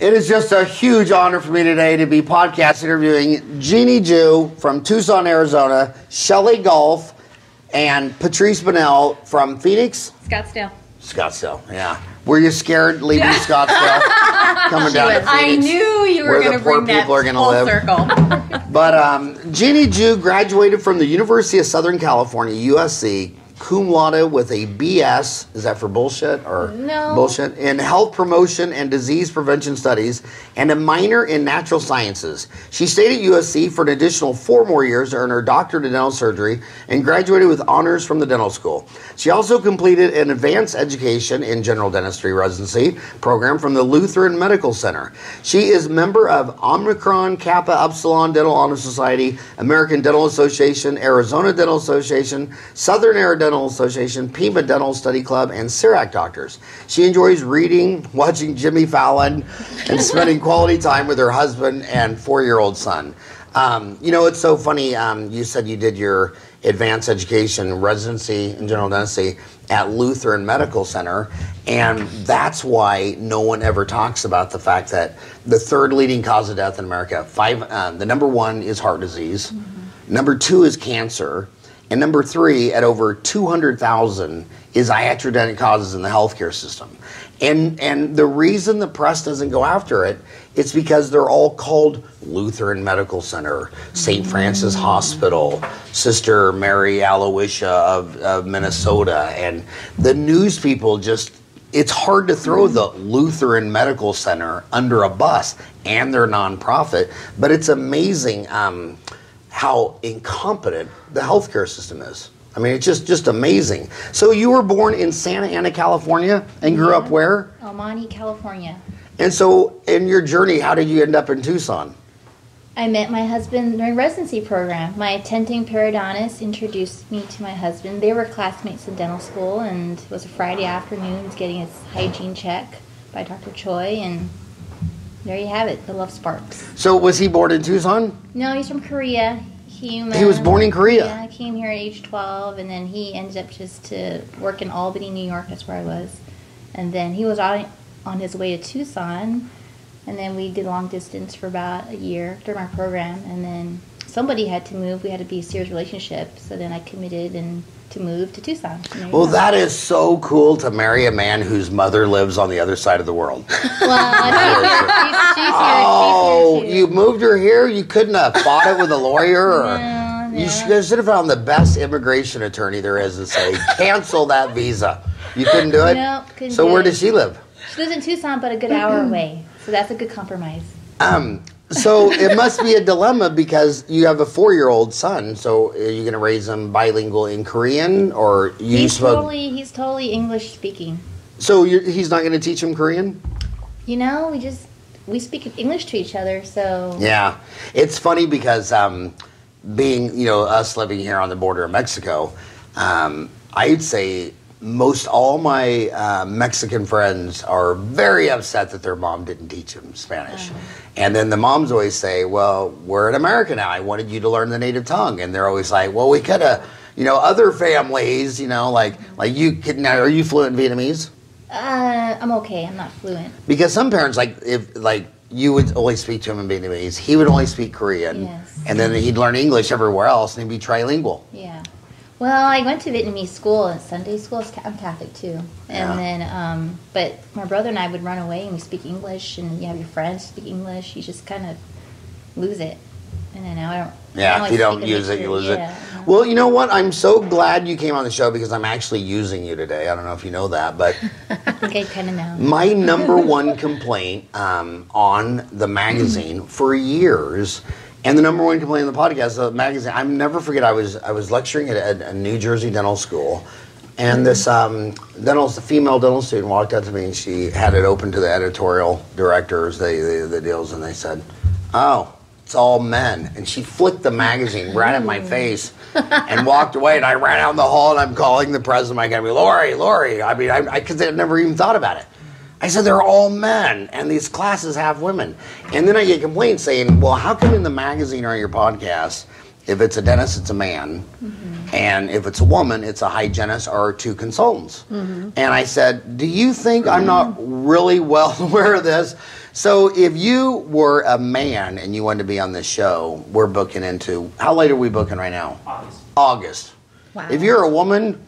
It is just a huge honor for me today to be podcast interviewing Jeannie Ju from Tucson, Arizona, Shelly Goff, and Patrice Bonnell from Phoenix? Scottsdale, yeah. Were you scared leaving Scottsdale? Coming down to Phoenix? I knew you were going to bring that full circle. But Jeannie Ju graduated from the University of Southern California, USC, cum laude with a BS, is that for bullshit or no. Bullshit, in health promotion and disease prevention studies, and a minor in natural sciences. She stayed at USC for an additional 4 more years to earn her doctorate in dental surgery and graduated with honors from the dental school. She also completed an advanced education in general dentistry residency program from the Lutheran Medical Center. She is member of Omicron, Kappa, Upsilon Dental Honor Society, American Dental Association, Arizona Dental Association, Southern Arizona Dental Association, Pima Dental Study Club, and CEREC doctors. She enjoys reading, watching Jimmy Fallon, and spending quality time with her husband and 4-year-old son. You know, it's so funny. You said you did your advanced education residency in general dentistry at Lutheran Medical Center, and that's why no one ever talks about the fact that the 3rd leading cause of death in America, the number 1 is heart disease, number 2 is cancer, and number 3, at over 200,000, is iatrogenic causes in the healthcare system. And the reason the press doesn't go after it, it's because they're all called Lutheran Medical Center, St. Francis Hospital, Sister Mary Aloysia of Minnesota. And the news people just, it's hard to throw the Lutheran Medical Center under a bus, and they're nonprofit. But it's amazing how incompetent the healthcare system is. I mean, it's just amazing. So you were born in Santa Ana, California, and grew up where? El Monte, California. And so in your journey, how did you end up in Tucson? I met my husband during residency program. My attending periodontist introduced me to my husband. They were classmates in dental school, and it was a Friday afternoon. He was getting his hygiene check by Dr. Choi, and there you have it. The love sparks. So was he born in Tucson? No, he's from Korea. He was born in Korea? Yeah, I came here at age 12, and then he ended up just to work in Albany, New York. That's where I was. And then he was on his way to Tucson, and then we did long distance for about a year during our program, and then somebody had to move. We had to be a serious relationship, so then I committed to move to Tucson. Well, that is so cool to marry a man whose mother lives on the other side of the world. Well, she's here. You moved her here? You couldn't have fought it with a lawyer? Or No. You should have found the best immigration attorney there is and say, cancel that visa. You couldn't do it? No, couldn't So do where it. does she live? She lives in Tucson, but a good hour away. So that's a good compromise. So it must be a dilemma because you have a 4-year-old son. So are you going to raise him bilingual in Korean, or He's totally English speaking. So he's not going to teach him Korean? You know, we speak English to each other, so. Yeah, it's funny because being us living here on the border of Mexico, I'd say most all my Mexican friends are very upset that their mom didn't teach them Spanish. And then the moms always say, well, we're in America now. I wanted you to learn the native tongue. And they're always like, well, we could have, other families, like you could. Now, are you fluent in Vietnamese? I'm okay. I'm not fluent. Because some parents, if you would only speak to him in Vietnamese, he would only speak Korean. Yes. And then he'd learn English everywhere else, and he'd be trilingual. Yeah. Well, I went to Vietnamese school and Sunday school. I'm Catholic too, and then but my brother and I would run away and we speak English, and you have your friends speak English. You just kind of lose it, and then now I don't. Yeah, if you don't use it, you lose it. Well, you know what? I'm so glad you came on the show because I'm actually using you today. I don't know if you know that, but I think I kind of know. My number 1 complaint on the magazine for years. And the number 1 complaint on the podcast, the magazine, I'll never forget, I was lecturing at a New Jersey dental school, and this female dental student walked up to me, and she had it open to the editorial directors, the deals, and they said, oh, it's all men. And she flicked the magazine right at my face and walked away, and I ran out in the hall, and I'm calling the president of my academy, Lori. I mean, because I'd never even thought about it. I said, they're all men, and these classes have women. And then I get complaints saying, well, how come in the magazine or your podcast, if it's a dentist, it's a man, and if it's a woman, it's a hygienist or 2 consultants? And I said, do you think I'm not really well aware of this? So if you were a man and you wanted to be on this show, we're booking into, how late are we booking right now? August. Wow. If you're a woman,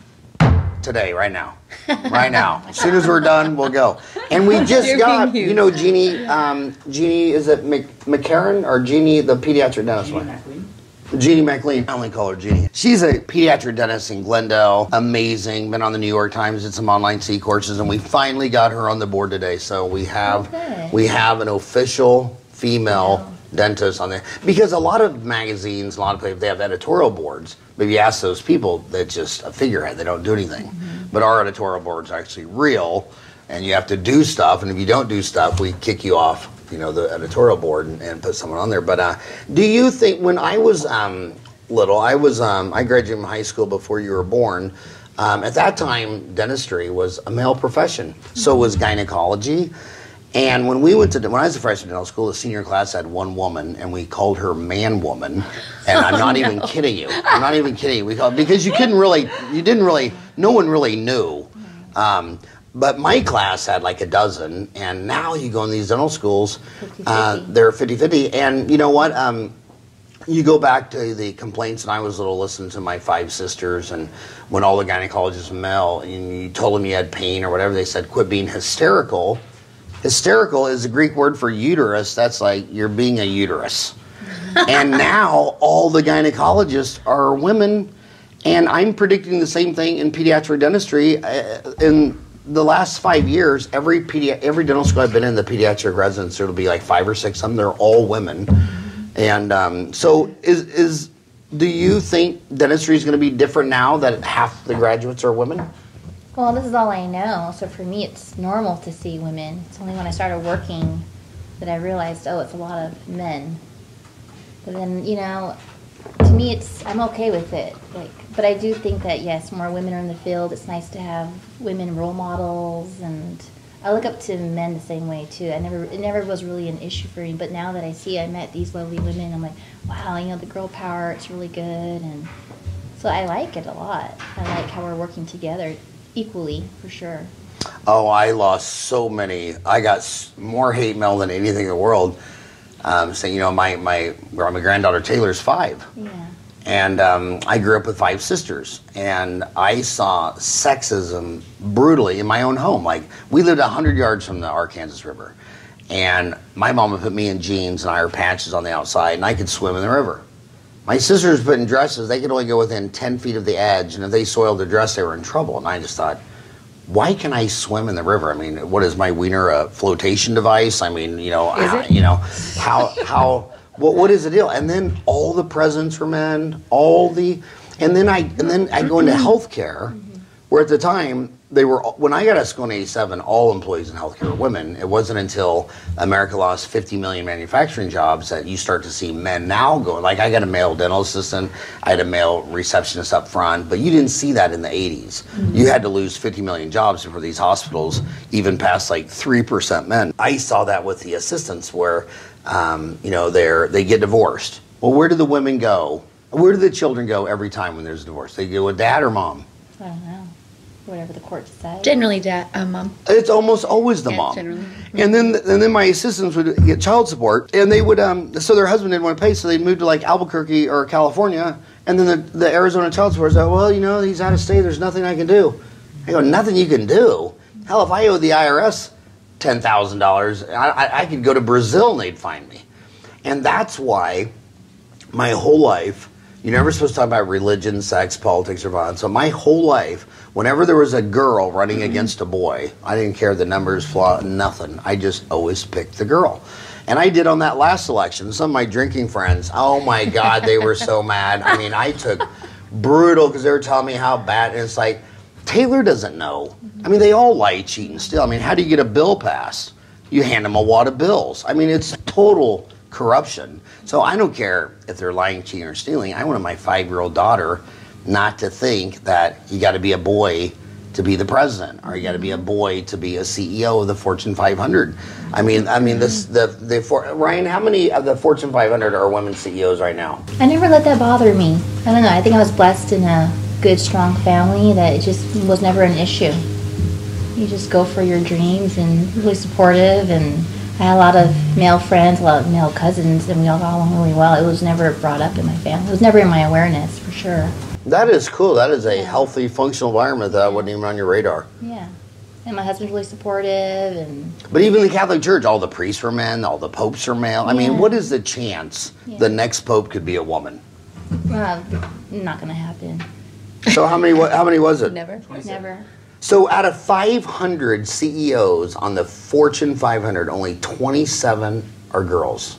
today, right now. Right now. As soon as we're done, we'll go. And we just got, you know, Jeannie, is it McCarran or Jeannie, the pediatric dentist one? Jeannie McLean. I only call her Jeannie. She's a pediatric dentist in Glendale. Amazing. Been on the New York Times. Did some online C courses, and we finally got her on the board today. So we have an official female dentist on there, because a lot of magazines, a lot of places, they have editorial boards. But if you ask those people, they're just a figurehead. They don't do anything. But our editorial board is actually real, and you have to do stuff. And if you don't do stuff, we kick you off, you know, the editorial board and put someone on there. But do you think, when I was little, I graduated from high school before you were born. At that time, dentistry was a male profession. So was gynecology. And when we went to, when I was a freshman in dental school, the senior class had one woman, and we called her Man Woman. And I'm not even kidding you. I'm not even kidding you. We called, because you didn't really, no one really knew. But my class had like a dozen, and now you go in these dental schools, they're 50-50. And you know what? You go back to the complaints, and I was little, listening to my 5 sisters, and when all the gynecologists were male, and you told them you had pain or whatever, they said, quit being hysterical. Hysterical is a Greek word for uterus. That's like, you're being a uterus. And now all the gynecologists are women, and I'm predicting the same thing in pediatric dentistry. In the last 5 years, every dental school I've been in, the pediatric residents, there'll be like 5 or 6 of them, they're all women. And so do you think dentistry is going to be different now that half the graduates are women? Well, this is all I know, so for me it's normal to see women. It's only when I started working that I realized, oh, it's a lot of men. But then, you know, to me I'm okay with it. But I do think that, yes, more women are in the field. It's nice to have women role models, and I look up to men the same way too. It never was really an issue for me, but now that I met these lovely women, I'm like, wow, you know, the girl power, it's really good. And so I like it a lot. I like how we're working together. Equally, for sure. Oh, I lost so many. I got more hate mail than anything in the world, saying, you know, my granddaughter Taylor's 5. Yeah. And I grew up with 5 sisters, and I saw sexism brutally in my own home. Like, we lived 100 yards from the Arkansas River, and my mom would put me in jeans and iron patches on the outside, and I could swim in the river. My sisters put in dresses, they could only go within 10 feet of the edge, and if they soiled their dress, they were in trouble. And I just thought, why can I swim in the river? I mean, what is my wiener, a flotation device? I mean, you know, what is the deal? And then all the presidents were men, and then I go into healthcare, where at the time, when I got out of school in '87, all employees in healthcare were women. It wasn't until America lost 50 million manufacturing jobs that you start to see men now going. Like, I got a male dental assistant, I had a male receptionist up front, but you didn't see that in the 80s. You had to lose 50 million jobs before these hospitals even passed like 3% men. I saw that with the assistants where, you know, they get divorced. Well, where do the women go? Where do the children go every time when there's a divorce? They go with dad or mom? I don't know. Whatever the court decides. Generally, mom. It's almost always the mom. Generally. And then my assistants would get child support, and they would so their husband didn't want to pay, so they'd move to like Albuquerque or California, and then the Arizona child support said, well, you know, he's out of state, there's nothing I can do. I go, nothing you can do? Hell, if I owed the IRS $10,000, I could go to Brazil and they'd find me. And that's why my whole life, you're never supposed to talk about religion, sex, politics, or violence. So my whole life, whenever there was a girl running against a boy, I didn't care the numbers, flaw, nothing. I just always picked the girl. And I did on that last election. Some of my drinking friends, oh my God, they were so mad. I mean, I took brutal, because they were telling me how bad. And it's like, Taylor doesn't know. I mean, they all lie, cheat, and steal. I mean, how do you get a bill passed? You hand them a wad of bills. I mean, it's total corruption. So I don't care if they're lying, cheating, or stealing. I wanted my 5-year-old daughter not to think that you got to be a boy to be the president, or you got to be a boy to be a CEO of the Fortune 500. I mean, Ryan, how many of the Fortune 500 are women CEOs right now? I never let that bother me. I don't know. I think I was blessed in a good, strong family that it just was never an issue. You just go for your dreams and really supportive, and I had a lot of male friends, a lot of male cousins, and we all got along really well. It was never brought up in my family. It was never in my awareness, for sure. That is cool. That is a healthy, functional environment that wasn't even on your radar. Yeah. And my husband's really supportive. But even the Catholic Church, all the priests are men, all the popes are male. I mean, what is the chance the next pope could be a woman? Not going to happen. So how many was it? Never. Never. So out of 500 CEOs on the Fortune 500, only 27 are girls.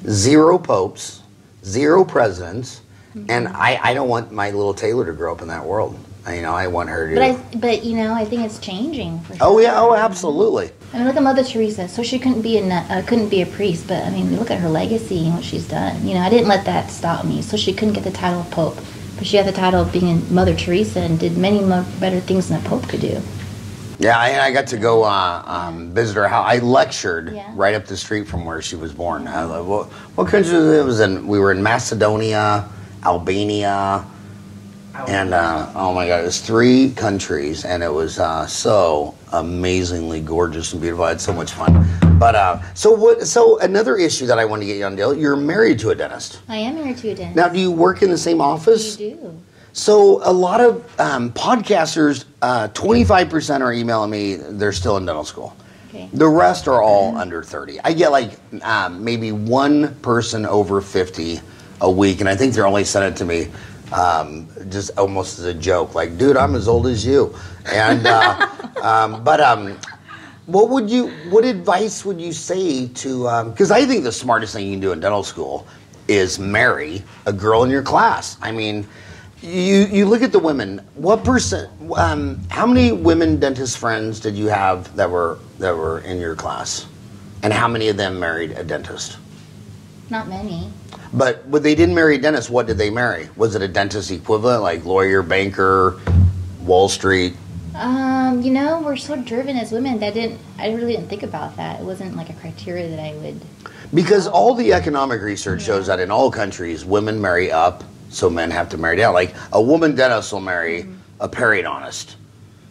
0 popes, 0 presidents, and I don't want my little Taylor to grow up in that world. I want her to. But I think it's changing. For sure. Oh yeah, oh absolutely. I mean, look at Mother Teresa. So she couldn't be a priest, but I mean, look at her legacy and what she's done. I didn't let that stop me. So she couldn't get the title of Pope, but she had the title of being Mother Teresa and did many more better things than a Pope could do. Yeah, I got to go visit her house. I lectured right up the street from where she was born. What country was it? We were in Macedonia, Albania. And oh my God, it was 3 countries, and it was so amazingly gorgeous and beautiful. I had so much fun. But so another issue that I want to get you on, Dale. You're married to a dentist. I am married to a dentist. Now, do you work in the same office? We do. So a lot of podcasters, 25% are emailing me. They're still in dental school. Okay. The rest are all under 30. I get like maybe one person over 50 a week, and I think they're only sending it to me. Just almost as a joke, like, dude, I'm as old as you. And what advice would you say to? Because I think the smartest thing you can do in dental school is marry a girl in your class. I mean, you look at the women. What percent? How many women dentist friends did you have that were in your class, and how many of them married a dentist? Not many. But when they didn't marry a dentist, what did they marry? Was it a dentist equivalent, like lawyer, banker, Wall Street? We're so driven as women that I really didn't think about that. It wasn't like a criteria that I would. Because all the economic research shows that in all countries, women marry up, so men have to marry down. Like a woman dentist will marry a periodontist.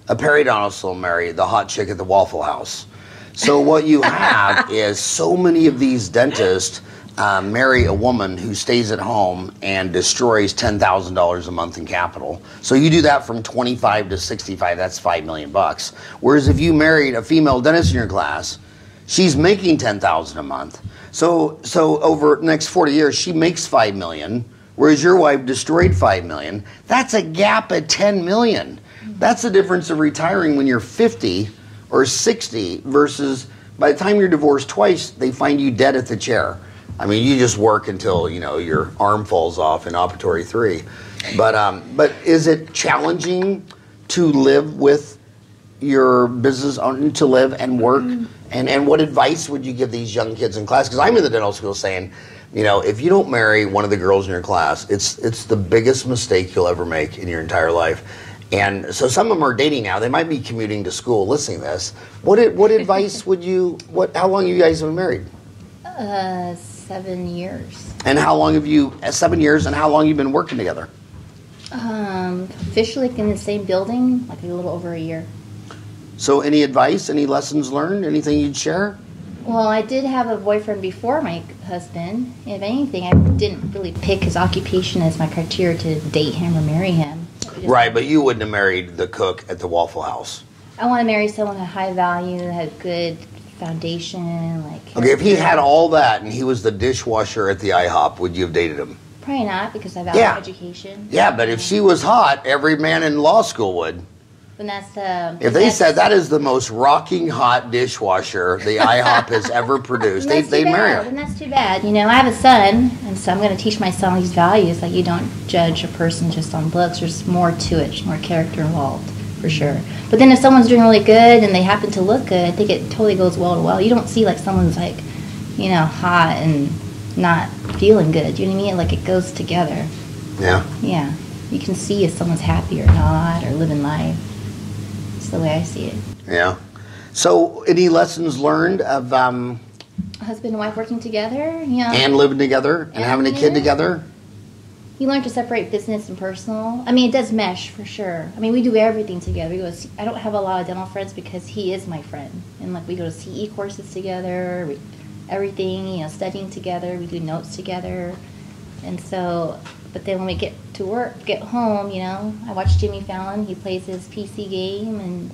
A periodontist will marry the hot chick at the Waffle House. So what you have is so many of these dentists marry a woman who stays at home and destroys $10,000 a month in capital. So you do that from 25 to 65, that's $5 million. Whereas if you married a female dentist in your class, she's making $10,000 a month. So over the next 40 years, she makes $5 million, whereas your wife destroyed $5 million. That's a gap at $10 million. That's the difference of retiring when you're 50 or 60 versus by the time you're divorced twice, they find you dead at the chair. I mean, you just work until, your arm falls off in operatory 3. But is it challenging to live with your business, to live and work? And what advice would you give these young kids in class? Because I'm in the dental school saying, if you don't marry one of the girls in your class, it's the biggest mistake you'll ever make in your entire life. And so some of them are dating now. They might be commuting to school listening to this. What advice would you, how long have you guys been married? 7 years. And how long have you, 7 years, and how long have you been working together? Officially in the same building, like a little over a year. So any advice, any lessons learned, anything you'd share? Well, I did have a boyfriend before my husband. If anything, I didn't really pick his occupation as my criteria to date him or marry him. Right, but you wouldn't have married the cook at the Waffle House. I want to marry someone with high value, that had good foundation, like. Okay, if he had all that and he was the dishwasher at the IHOP, would you have dated him? Probably not, because I value education. Yeah, but if she was hot, every man in law school would. And that's if they said that is the most rocking hot dishwasher the IHOP has ever produced, they'd marry her. And that's too bad. I have a son, and so I'm going to teach my son these values. Like, you don't judge a person just on looks. There's more to it. There's more character involved, for sure. But then if someone's doing really good and they happen to look good, I think it totally goes well to well. You don't see like someone's like, hot and not feeling good. You know what I mean? Like, it goes together. Yeah. Yeah. You can see if someone's happy or not, or living life. That's the way I see it. Yeah. So, any lessons learned of husband and wife working together? And living together and having a kid together? You learn to separate business and personal. I mean, it does mesh for sure. I mean, we do everything together. I don't have a lot of dental friends because he is my friend. And like we go to CE courses together, everything, you know, studying together. We do notes together. And so, but then when we get to work, get home, you know, I watch Jimmy Fallon. He plays his PC game and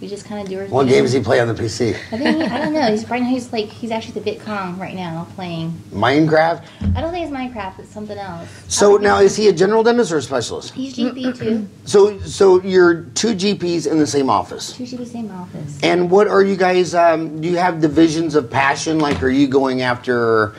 we just kind of do our thing. What game does he play on the PC? I don't know. He's actually the Bitcom right now playing. Minecraft? I don't think it's Minecraft. It's something else. So now, is he a general dentist or a specialist? He's GP too. So you're two GPs in the same office? Two GPs, same office. And what are you guys, do you have divisions of passion? Like, are you going after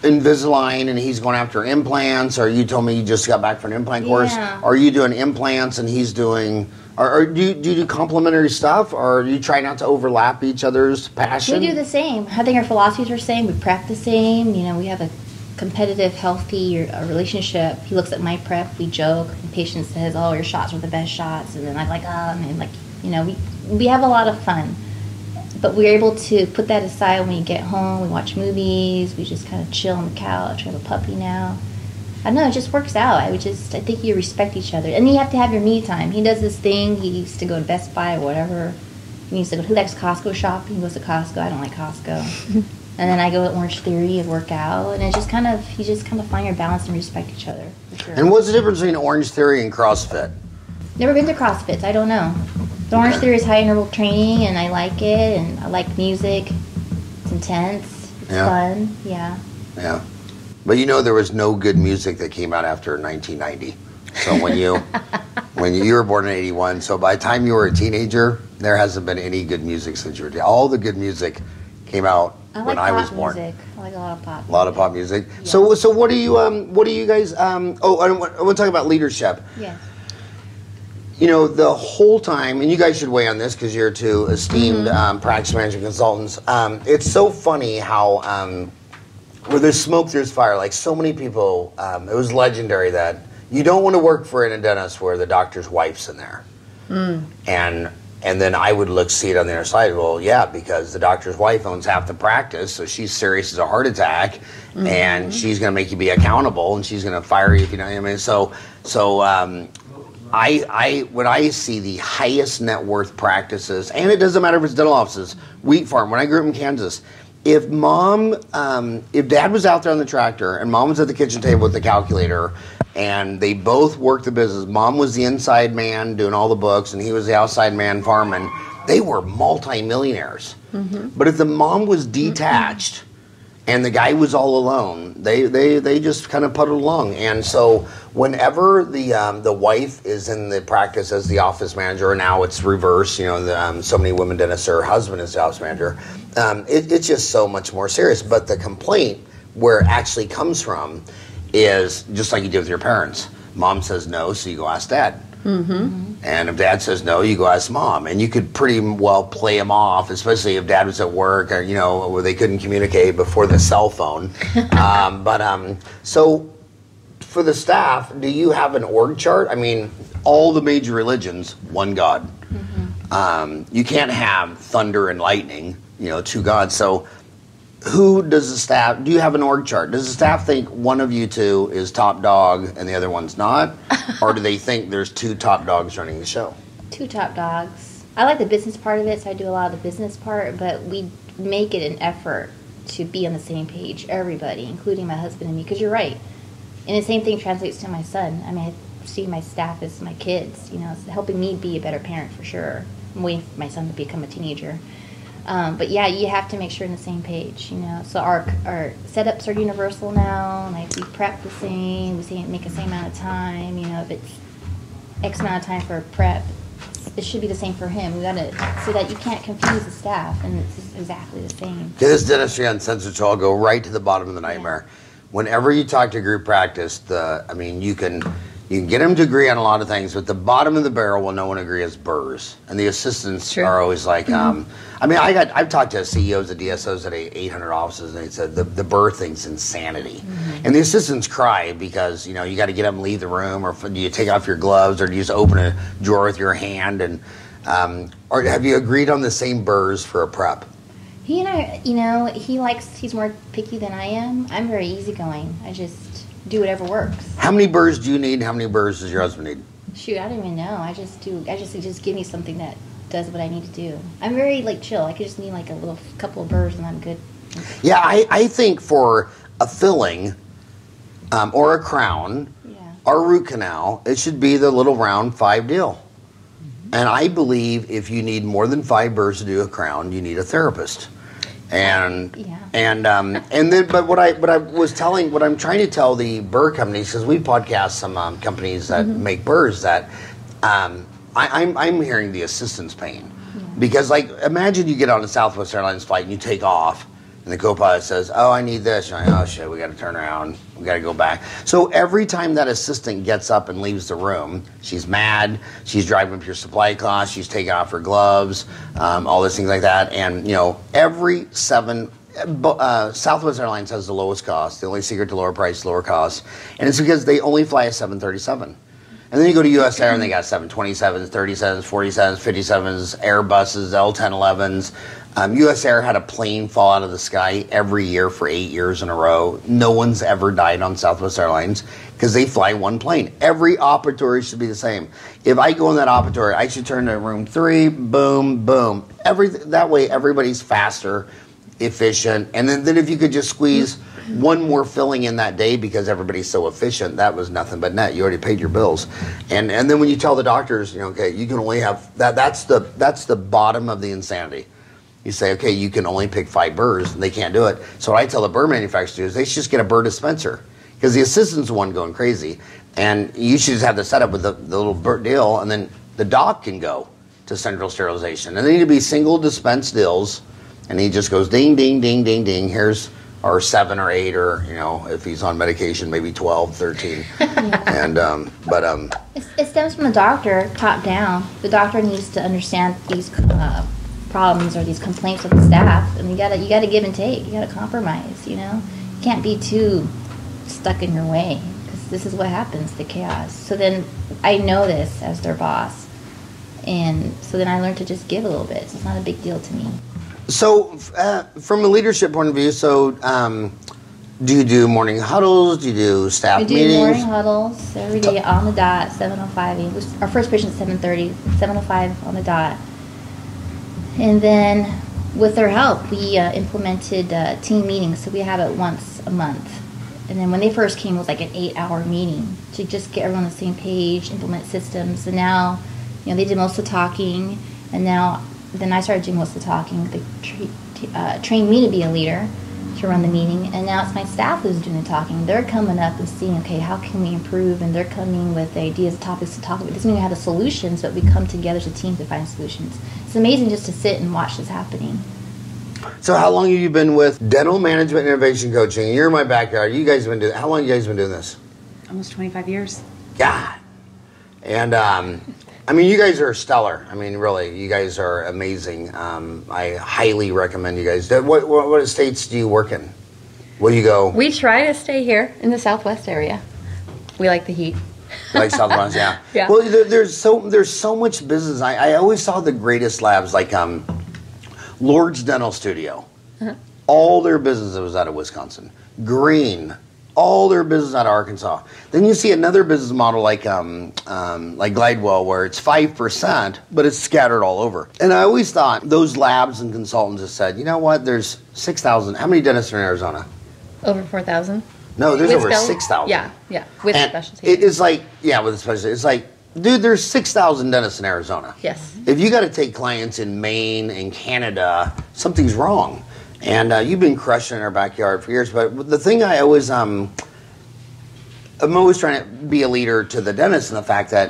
Invisalign and he's going after implants? Or you told me you just got back from an implant course. Are you doing implants and he's doing... Or do you do complementary stuff, or do you try not to overlap each other's passion? We do the same. I think our philosophies are the same. We prep the same. You know, we have a competitive, healthy relationship. He looks at my prep. We joke. The patient says, "Oh, your shots were the best shots," and then I'm like, "Oh," and like, you know, we have a lot of fun. But we're able to put that aside when we get home. We watch movies. We just kind of chill on the couch. We have a puppy now. I don't know, it just works out. I think you respect each other. And you have to have your me time. He does this thing. He used to go to Best Buy or whatever. He used to go, he likes Costco shopping. He goes to Costco. I don't like Costco. And then I go to Orange Theory and work out. And it's just kind of, you just kind of find your balance and respect each other. For sure. And what's the difference between Orange Theory and CrossFit? Never been to CrossFit. I don't know. The Orange Theory is high interval training, and I like it. And I like music. It's intense. It's fun. Yeah. Yeah. But you know there was no good music that came out after 1990. So when you were born in 81, so by the time you were a teenager, there hasn't been any good music since you were. All the good music came out when I was born. Music. I like a lot of pop music. A lot of pop music. Yeah. So what do you guys I want to talk about leadership. Yeah. You know, the whole time, and you guys should weigh on this because you're two esteemed practice management consultants. It's so funny how where there's smoke, there's fire. Like so many people, it was legendary that you don't want to work for a dentist where the doctor's wife's in there. And then I would see it on the other side. Well, yeah, because the doctor's wife owns half the practice, so she's serious as a heart attack, and she's going to make you be accountable, and she's going to fire you if you know what I mean. So I when I see the highest net worth practices, and it doesn't matter if it's dental offices, wheat farm. When I grew up in Kansas. If dad was out there on the tractor and mom was at the kitchen table with the calculator and they both worked the business, mom was the inside man doing all the books and he was the outside man farming, they were multi-millionaires. But if the mom was detached and the guy was all alone, they just kind of puddled along. And so whenever the wife is in the practice as the office manager, or now it's reverse, you know, so many women dentists, her husband is the office manager, it's just so much more serious. But the complaint, where it actually comes from, is just like you did with your parents. Mom says no, so you go ask dad. And if dad says no, you go ask mom. And you could pretty well play them off, especially if dad was at work or, you know, where they couldn't communicate before the cell phone. So for the staff, do you have an org chart? I mean, all the major religions, one God. You can't have thunder and lightning, you know, two gods. So who does the staff, do you have an org chart? Does the staff think one of you two is top dog and the other one's not? Or do they think there's two top dogs running the show? Two top dogs. I like the business part of it, so I do a lot of the business part, but we make it an effort to be on the same page, everybody, including my husband and me, because you're right. And the same thing translates to my son. I mean, I see my staff as my kids, you know, it's helping me be a better parent for sure. I'm waiting for my son to become a teenager. But yeah, you have to make sure you're on the same page, you know. So our setups are universal now. Like we prep the same, make the same amount of time. You know, if it's X amount of time for a prep, it should be the same for him. We got to so that you can't confuse the staff, and it's exactly the same. This dentistry uncensored, so I'll go right to the bottom of the nightmare. Whenever you talk to group practice, you can get them to agree on a lot of things, but the bottom of the barrel will no one agree is burrs. And the assistants are always like, I mean, I've talked to CEOs of DSOs at 800 offices, and they said the burr thing's insanity. And the assistants cry because, you know, you got to get up and leave the room, or do you take off your gloves, or do you just open a drawer with your hand? And or have you agreed on the same burrs for a prep? He and I, you know, he's more picky than I am. I'm very easygoing. do whatever works. How many burrs do you need? How many burrs does your husband need? Shoot, I don't even know. I just give me something that does what I need to do. I'm very like chill. I could just need like a little couple of burrs and I'm good. Yeah, I think for a filling or a crown or root canal, it should be the little round 5 deal. And I believe if you need more than 5 burrs to do a crown, you need a therapist. And then, but what I'm trying to tell the burr companies, because we podcast some companies that make burrs, that I'm hearing the assistance pain, because like imagine you get on a Southwest Airlines flight and you take off, and the co-pilot says, "Oh, I need this." And oh shit, we got to turn around, we got to go back. So every time that assistant gets up and leaves the room, she's mad. She's driving up your supply costs. She's taking off her gloves, all those things like that. And every 7. Southwest Airlines has the lowest cost. The only secret to lower price, lower cost, and it's because they only fly a 737. And then you go to US Air and they got 727s, 37s, 47s, 57s, Airbuses, L1011s. US Air had a plane fall out of the sky every year for 8 years in a row. No one's ever died on Southwest Airlines because they fly one plane. Every operatory should be the same. If I go in that operatory, I should turn to room 3, boom, boom. That way everybody's faster, efficient. And then if you could just squeeze one more filling in that day because everybody's so efficient, that was nothing but net. You already paid your bills. And then when you tell the doctors, okay, you can only have that's the bottom of the insanity. You say, okay, you can only pick 5 burrs, and they can't do it. So what I tell the burr manufacturers to do is they should just get a burr dispenser, because the assistant's the one going crazy, and you should just have the setup with the little burr deal, and then the doc can go to central sterilization. And they need to be single dispense deals, and he just goes ding, ding, ding, ding, ding. Here's our 7 or 8, or if he's on medication, maybe 12, 13. And it stems from the doctor, top down. The doctor needs to understand these problems or these complaints with the staff, and you gotta give and take. You gotta compromise. You can't be too stuck in your way, because this is what happens, the chaos. So then I know this as their boss, and so then I learned to just give a little bit. So it's not a big deal to me. So from a leadership point of view, do you do morning huddles? Do you do staff meetings? We do morning huddles every day on the dot, 7:05. Our first patient's 7:30, 7:05 on the dot. And then with their help, we implemented team meetings. So we have it once a month. And then when they first came, it was like an 8-hour meeting to just get everyone on the same page, implement systems. And now, they did most of the talking. And then I started doing most of the talking. They trained me to be a leader, to run the meeting. And now it's my staff who's doing the talking. They're coming up and seeing, okay, how can we improve? And they're coming with ideas, topics to talk about. It doesn't mean we have the solutions, but we come together as a team to find solutions. It's amazing just to sit and watch this happening. So how long have you been with Dental Management Innovation Coaching? You're in my backyard. How long have you guys been doing this? Almost 25 years. God. And you guys are stellar. Really, you guys are amazing. I highly recommend you guys. What states do you work in? Where do you go? We try to stay here in the Southwest area. We like the heat. Like Southwest, yeah. Yeah. Well, there's so much business. I always saw the greatest labs, like Lord's Dental Studio. All their business was out of Wisconsin. Green, all their business out of Arkansas. Then you see another business model like Glidewell, where it's 5%, but it's scattered all over. And I always thought those labs and consultants have said, you know what? There's 6,000. How many dentists are in Arizona? Over 4,000. No, there's over 6,000. Yeah, with specialty. It's like, with a specialty. It's like, dude, there's 6,000 dentists in Arizona. Yes. If you got to take clients in Maine and Canada, something's wrong. And you've been crushing in our backyard for years. But the thing I always, I'm always trying to be a leader to the dentists, in the fact that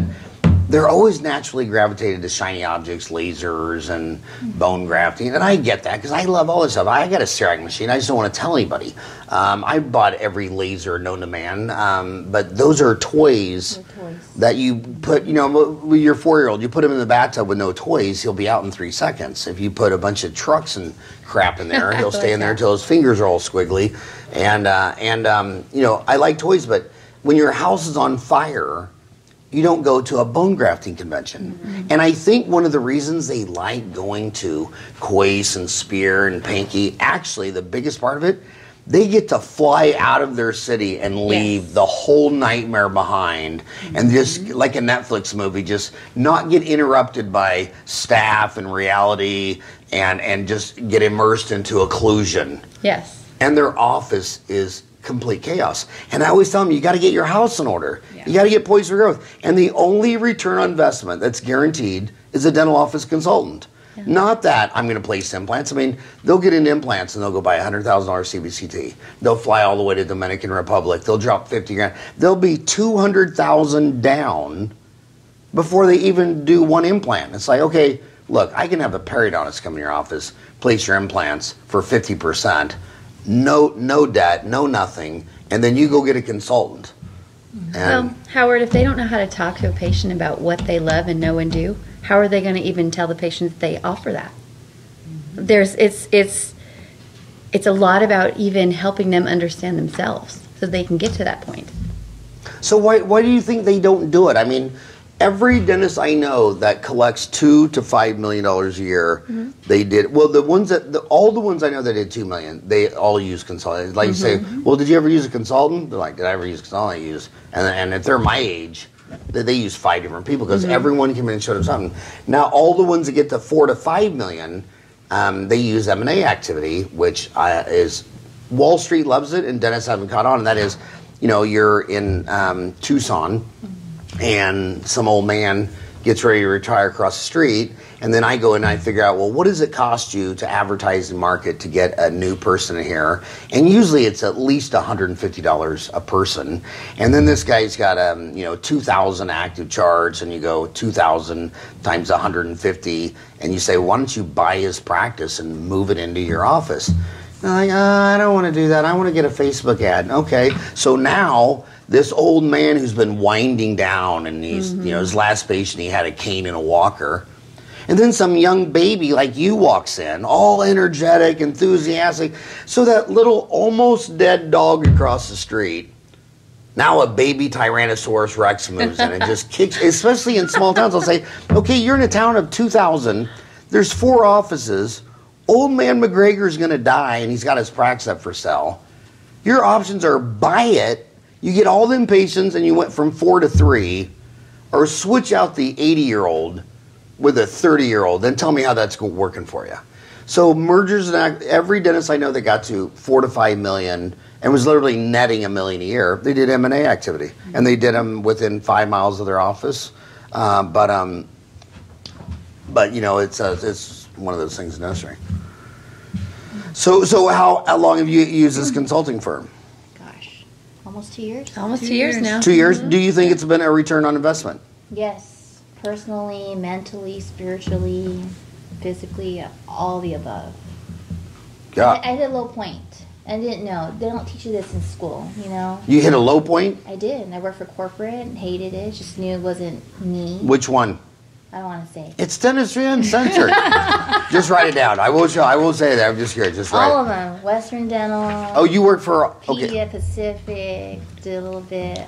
they're always naturally gravitated to shiny objects, lasers, and bone grafting. And I get that, because I love all this stuff. I got a CEREC machine. I just don't want to tell anybody. I bought every laser known to man. But those are toys that you put, with your 4-year-old, you put him in the bathtub with no toys, he'll be out in 3 seconds. If you put a bunch of trucks and crap in there, he'll stay in there until his fingers are all squiggly. And I like toys, but when your house is on fire, you don't go to a bone grafting convention. And I think one of the reasons they like going to Kois and Spear and Pankey, actually the biggest part of it they get to fly out of their city and leave the whole nightmare behind, and just like a Netflix movie, just not get interrupted by staff and reality, and just get immersed into occlusion. Yes. And their office is complete chaos. And I always tell them, you got to get your house in order. You got to get poised for growth. And the only return on investment that's guaranteed is a dental office consultant. Not that I'm going to place implants. I mean, they'll get into implants and they'll go buy $100,000 CBCT. They'll fly all the way to the Dominican Republic. They'll drop 50 grand. They'll be 200,000 down before they even do one implant. It's like, okay, look, I can have a periodontist come in your office, place your implants for 50%, no debt, no nothing, and then you go get a consultant. Well, Howard, if they don't know how to talk to a patient about what they love and know and do, how are they going to even tell the patient that they offer that? It's a lot about even helping them understand themselves so they can get to that point. So why do you think they don't do it? I mean, every dentist I know that collects $2 to $5 million a year, they did. Well, all the ones I know that did $2 million, they all use consultants. Like you say, well, did you ever use a consultant? They're like, did I ever use a consultant? I use, and if they're my age, they use 5 different people because everyone came in and showed them something. Now, all the ones that get to $4 to $5 million, they use M&A activity, which is Wall Street loves it, and dentists haven't caught on. And that is, you're in Tucson, and some old man gets ready to retire across the street, and then I go in and I figure out, well, what does it cost you to advertise and market to get a new person in here? And usually it's at least $150 a person. And then this guy's got 2,000 active charts, and you go 2,000 times 150, and you say, why don't you buy his practice and move it into your office? And I'm like, I don't want to do that. I want to get a Facebook ad. Okay, so now this old man who's been winding down, and he's, his last patient, he had a cane and a walker. And then some young baby like you walks in, all energetic, enthusiastic. So that little almost dead dog across the street, now a baby Tyrannosaurus Rex moves in and just kicks, especially in small towns. I'll say, okay, you're in a town of 2,000. There's 4 offices. Old man McGregor's going to die, and he's got his practice up for sale. Your options are buy it, you get all them patients, and you went from 4 to 3, or switch out the 80-year-old with a 30-year-old. Then tell me how that's working for you. So mergers and every dentist I know that got to 4 to 5 million and was literally netting $1 million a year, they did M&A activity, and they did them within 5 miles of their office. But it's one of those things in dentistry. So how long have you used this consulting firm? Gosh, almost 2 years. Almost 2 years now. 2 years? Do you think it's been a return on investment? Yes, personally, mentally, spiritually, physically, all the above. Yeah. I hit a low point. I didn't know. They don't teach you this in school, You hit a low point? I did. And I worked for corporate and hated it. Just knew it wasn't me. Which one? I don't want to say. It's Dentistry Uncensored. Just write it down. I will say that. I'm just here. Just write. All of them. Western Dental. Oh, you work for... Okay. Pima, Pacific. Did a little bit.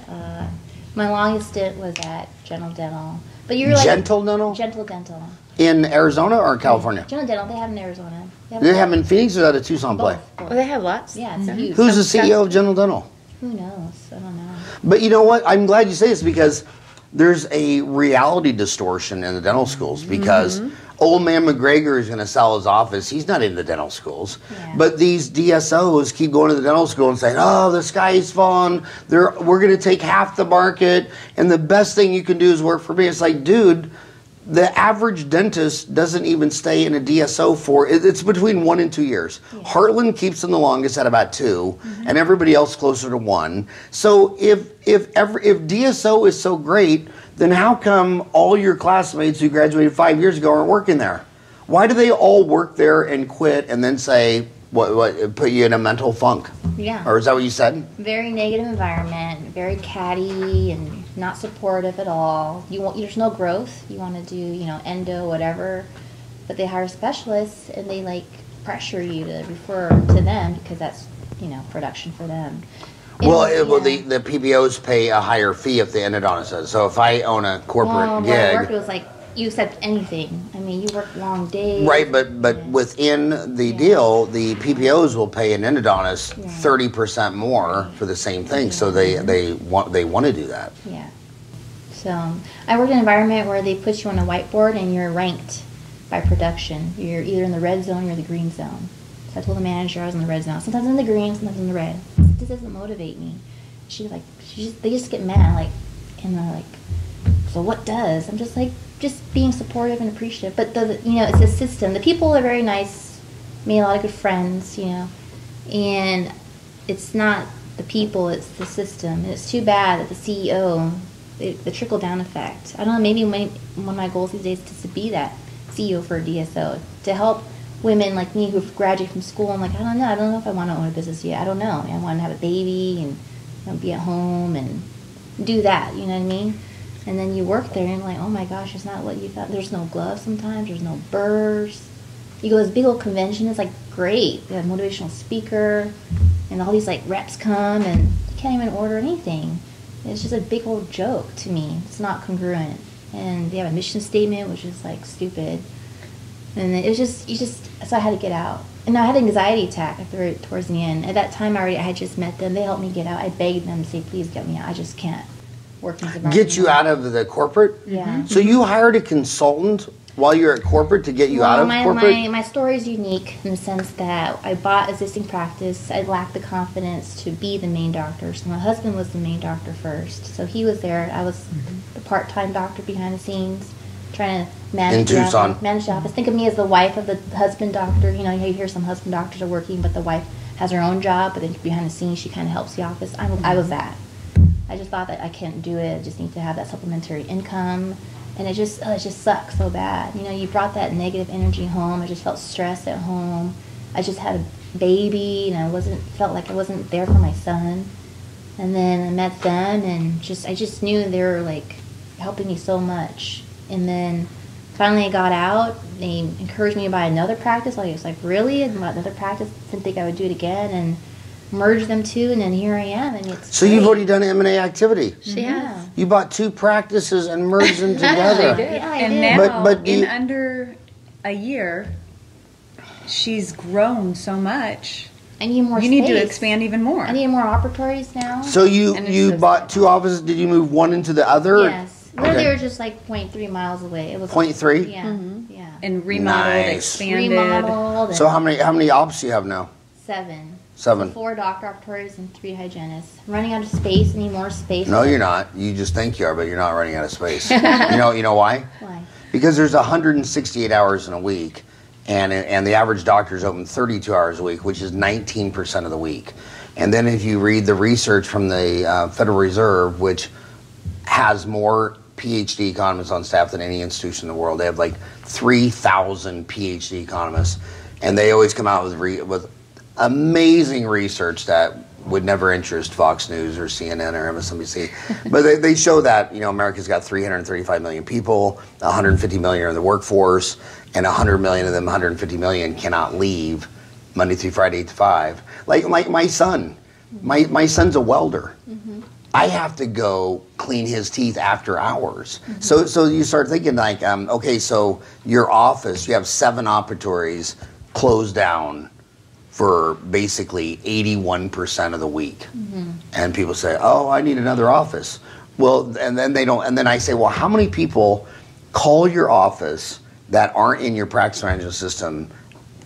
My longest stint was at General Dental. But you're like... Gentle Dental? Gentle Dental. In Arizona or California? General Dental. They have in Arizona. They have in Phoenix, or is that a Tucson play? Both. Oh, they have lots. Yeah, it's huge. Who's the CEO of General Dental? Who knows? I don't know. But you know what? I'm glad you say this, because there's a reality distortion in the dental schools, because old man McGregor is going to sell his office. He's not in the dental schools. Yeah. But these DSOs keep going to the dental school and saying, oh, the sky's falling. We're going to take half the market, and the best thing you can do is work for me. It's like, dude, the average dentist doesn't even stay in a DSO for, it's between 1 and 2 years. Yeah. Heartland keeps them the longest at about 2, and everybody else closer to 1. So if DSO is so great, then how come all your classmates who graduated 5 years ago aren't working there? Why do they all work there and quit and then say, what put you in a mental funk? Yeah. Or is that what you said? Very negative environment, very catty and not supportive at all. There's no growth. You want to do, endo, whatever. But they hire specialists and they pressure you to refer to them because that's, production for them. The PBOs pay a higher fee if the endodontist does. So if I own a corporate gig, it was you accept anything. I mean, you work long days. Right, but within the deal, the PPOs will pay an endodontist 30% more for the same thing. So they want to do that. Yeah. So I work in an environment where they put you on a whiteboard and you're ranked by production. You're either in the red zone or the green zone. So I told the manager I was in the red zone. Sometimes in the green, sometimes in the red. This doesn't motivate me. They just get mad, like, and they're like, so what does? I'm just like, just being supportive and appreciative. But it's a system. The people are very nice. Made a lot of good friends, and it's not the people, it's the system. And it's too bad that the CEO, the trickle down effect. I don't know. Maybe one of my goals these days is to be that CEO for a DSO, to help women like me who've graduated from school. I'm like, I don't know if I want to own a business yet. I don't know. I want to have a baby and be at home and do that. You know what I mean? And then you work there and you're like, oh my gosh, it's not what you thought. There's no gloves sometimes. There's no burrs. You go to this big old convention. It's like great. They have a motivational speaker, and all these like reps come, and you can't even order anything. It's just a big old joke to me. It's not congruent. And they have a mission statement, which is like stupid. And it was so I had to get out. And I had an anxiety attack towards the end. At that time, I had just met them. They helped me get out. I begged them to say, please get me out. I just can't work in this environment. Get you out of the corporate? Yeah. So you hired a consultant while you're at corporate to get you out of corporate? My story is unique in the sense that I bought existing practice. I lacked the confidence to be the main doctor. So my husband was the main doctor first. So he was there. I was the part-time doctor behind the scenes, trying to manage the office. Think of me as the wife of the husband doctor. You hear some husband doctors are working, but the wife has her own job, but then behind the scenes she kind of helps the office. I was that. I just thought that I can't do it. I just need to have that supplementary income. And it just sucks so bad. You brought that negative energy home. I just felt stressed at home. I just had a baby, and felt like I wasn't there for my son. And then I met them, and I just knew they were like helping me so much. And then finally I got out. They encouraged me to buy another practice. I was like, really? And bought another practice. Didn't think I would do it again, and merged them two, and then here I am. And it's great. You've already done M&A activity. She has. You bought two practices and merged them together. I did. Yeah, I and did. now, But in under a year, she's grown so much. I need more You space. need to expand even more. I need more operatories now. So you bought two offices. Did you move one into the other? Yes. They were just like 0.3 miles away. It was 0.3? Yeah. Mm-hmm. Yeah. And remodeled, Nice. expanded. Remodeled. So how many ops do you have now? 7. 7. 4 doctor operatories and 3 hygienists. I'm running out of space. I need more space. No, you're not. You just think you are, but you're not running out of space. You know why? Why? Because there's 168 hours in a week, and the average doctor is open 32 hours a week, which is 19% of the week. And then if you read the research from the Federal Reserve, which has more PhD economists on staff than any institution in the world, they have like 3,000 PhD economists, and they always come out with amazing research that would never interest Fox News or CNN or MSNBC. But they show that, America's got 335 million people, 150 million are in the workforce, and 100 million of them, 150 million cannot leave Monday through Friday, 8 to 5. Like my son. My son's a welder. Mm-hmm. I have to go clean his teeth after hours. Mm-hmm. So you start thinking like, okay, so your office, you have 7 operatories closed down for basically 81% of the week. Mm-hmm. And people say, oh, I need another office. Well, and then they don't, and then I say, well, how many people call your office that aren't in your practice management system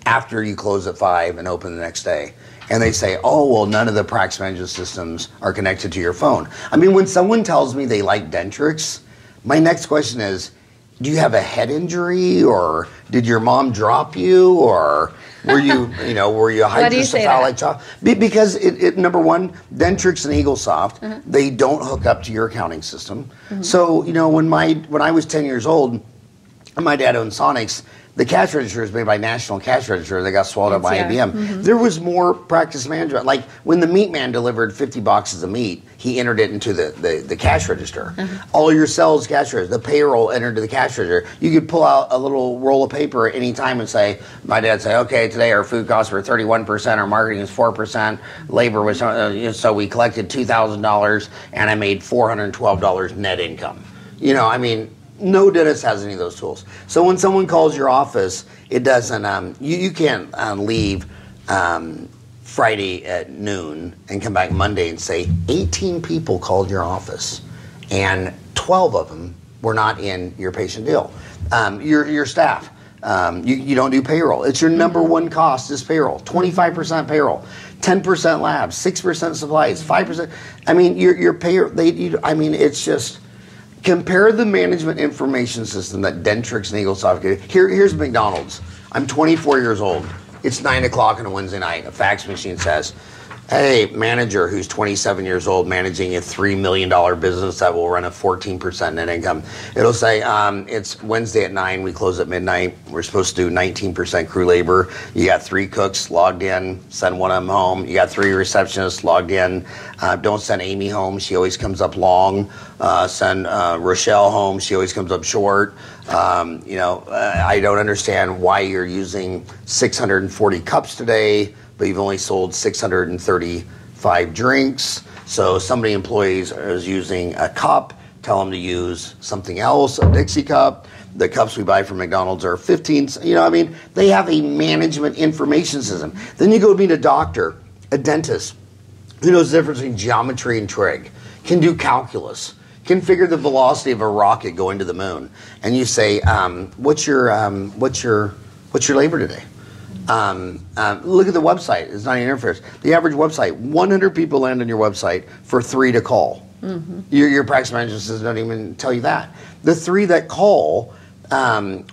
after you close at 5 and open the next day? And they say, oh, well, none of the practice management systems are connected to your phone. I mean, when someone tells me they like Dentrix, my next question is, do you have a head injury, or did your mom drop you, or were you a hydrocephalic child? Because it number one, Dentrix and EagleSoft, they don't hook up to your accounting system. Mm-hmm. So when I was 10 years old, and my dad owned Sonics, the cash register is made by National Cash Register. They got swallowed up by IBM. Mm-hmm. There was more practice management. Like when the meat man delivered 50 boxes of meat, he entered it into the cash register. Mm-hmm. All your sales cash register, the payroll entered to the cash register. You could pull out a little roll of paper at any time and say, my dad say, okay, today our food costs were 31%, our marketing is 4%, labor was, so we collected $2,000 and I made $412 net income. No dentist has any of those tools. So when someone calls your office, it doesn't. You can't leave Friday at noon and come back Monday and say 18 people called your office, and 12 of them were not in your patient deal. Your staff. You don't do payroll. It's your number one cost is payroll. 25% payroll, 10% labs, 6% supplies, 5%. I mean, your payroll. It's just compare the management information system that Dentrix and Eaglesoft get. Here's McDonald's. I'm 24 years old. It's 9 o'clock on a Wednesday night. A fax machine says, hey, manager who's 27 years old managing a $3 million business that will run a 14% net income. It'll say, it's Wednesday at 9, we close at midnight. We're supposed to do 19% crew labor. You got 3 cooks logged in, send one of them home. You got 3 receptionists logged in. Don't send Amy home, she always comes up long. Send Rochelle home, she always comes up short. I don't understand why you're using 640 cups today, but you've only sold 635 drinks. So somebody employees is using a cup, tell them to use something else, a Dixie cup. The cups we buy from McDonald's are 15. They have a management information system. Then you go meet a doctor, a dentist, who knows the difference between geometry and trig, can do calculus, can figure the velocity of a rocket going to the moon. And you say, what's your labor today? Look at the website. It's not any interference. The average website, 100 people land on your website for 3 to call. Mm-hmm. Your practice management system doesn't even tell you that. The 3 that call, how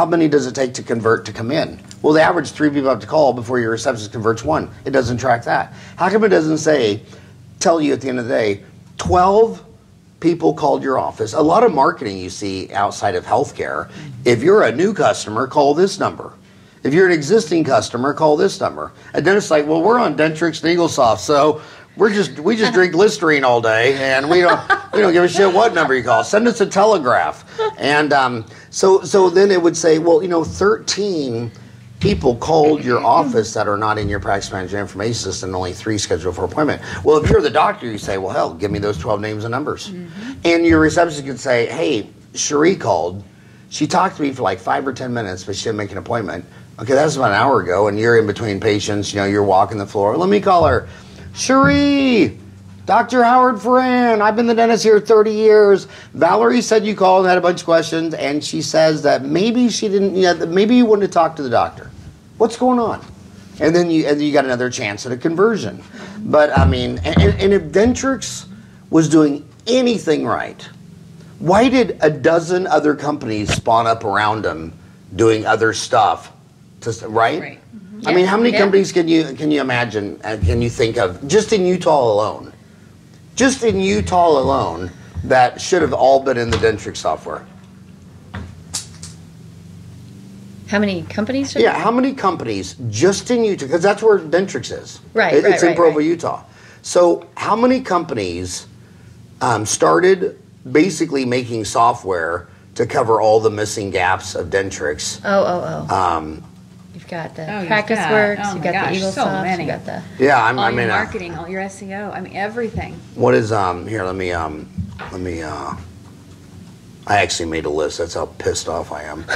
many does it take to convert to come in? Well, the average 3 people have to call before your receptionist converts 1. It doesn't track that. How come it doesn't tell you at the end of the day, 12 people called your office? A lot of marketing you see outside of healthcare. If you're a new customer, call this number. If you're an existing customer, call this number. A dentist's like, well, we're on Dentrix and Eaglesoft, so we just drink Listerine all day, and we don't give a shit what number you call. Send us a telegraph. And so then it would say, well, 13 people called your office that are not in your practice management information system, and only 3 scheduled for appointment. Well, if you're the doctor, you say, well, hell, give me those 12 names and numbers. Mm-hmm. And your receptionist could say, hey, Cherie called. She talked to me for like 5 or 10 minutes, but she didn't make an appointment. Okay, that's about an hour ago, and you're in between patients. You're walking the floor. Let me call her. Cherie, Dr. Howard Farran. I've been the dentist here 30 years. Valerie said you called and had a bunch of questions, and she says that maybe she didn't. Maybe you wanted to talk to the doctor. What's going on? And then you got another chance at a conversion. But and if Dentrix was doing anything right, why did a dozen other companies spawn up around them doing other stuff? Right? Mm-hmm. Yeah. How many companies can you imagine and can you think of just in Utah alone? Just in Utah alone, that should have all been in the Dentrix software. How many companies? How many companies just in Utah? Because that's where Dentrix is. Right, It's in Provo, Utah. So how many companies started basically making software to cover all the missing gaps of Dentrix? You've got the Practice Works, you've got the Eaglesoft, you got the... Yeah, all your marketing, all your SEO, everything. What is, here, let me, I actually made a list. That's how pissed off I am.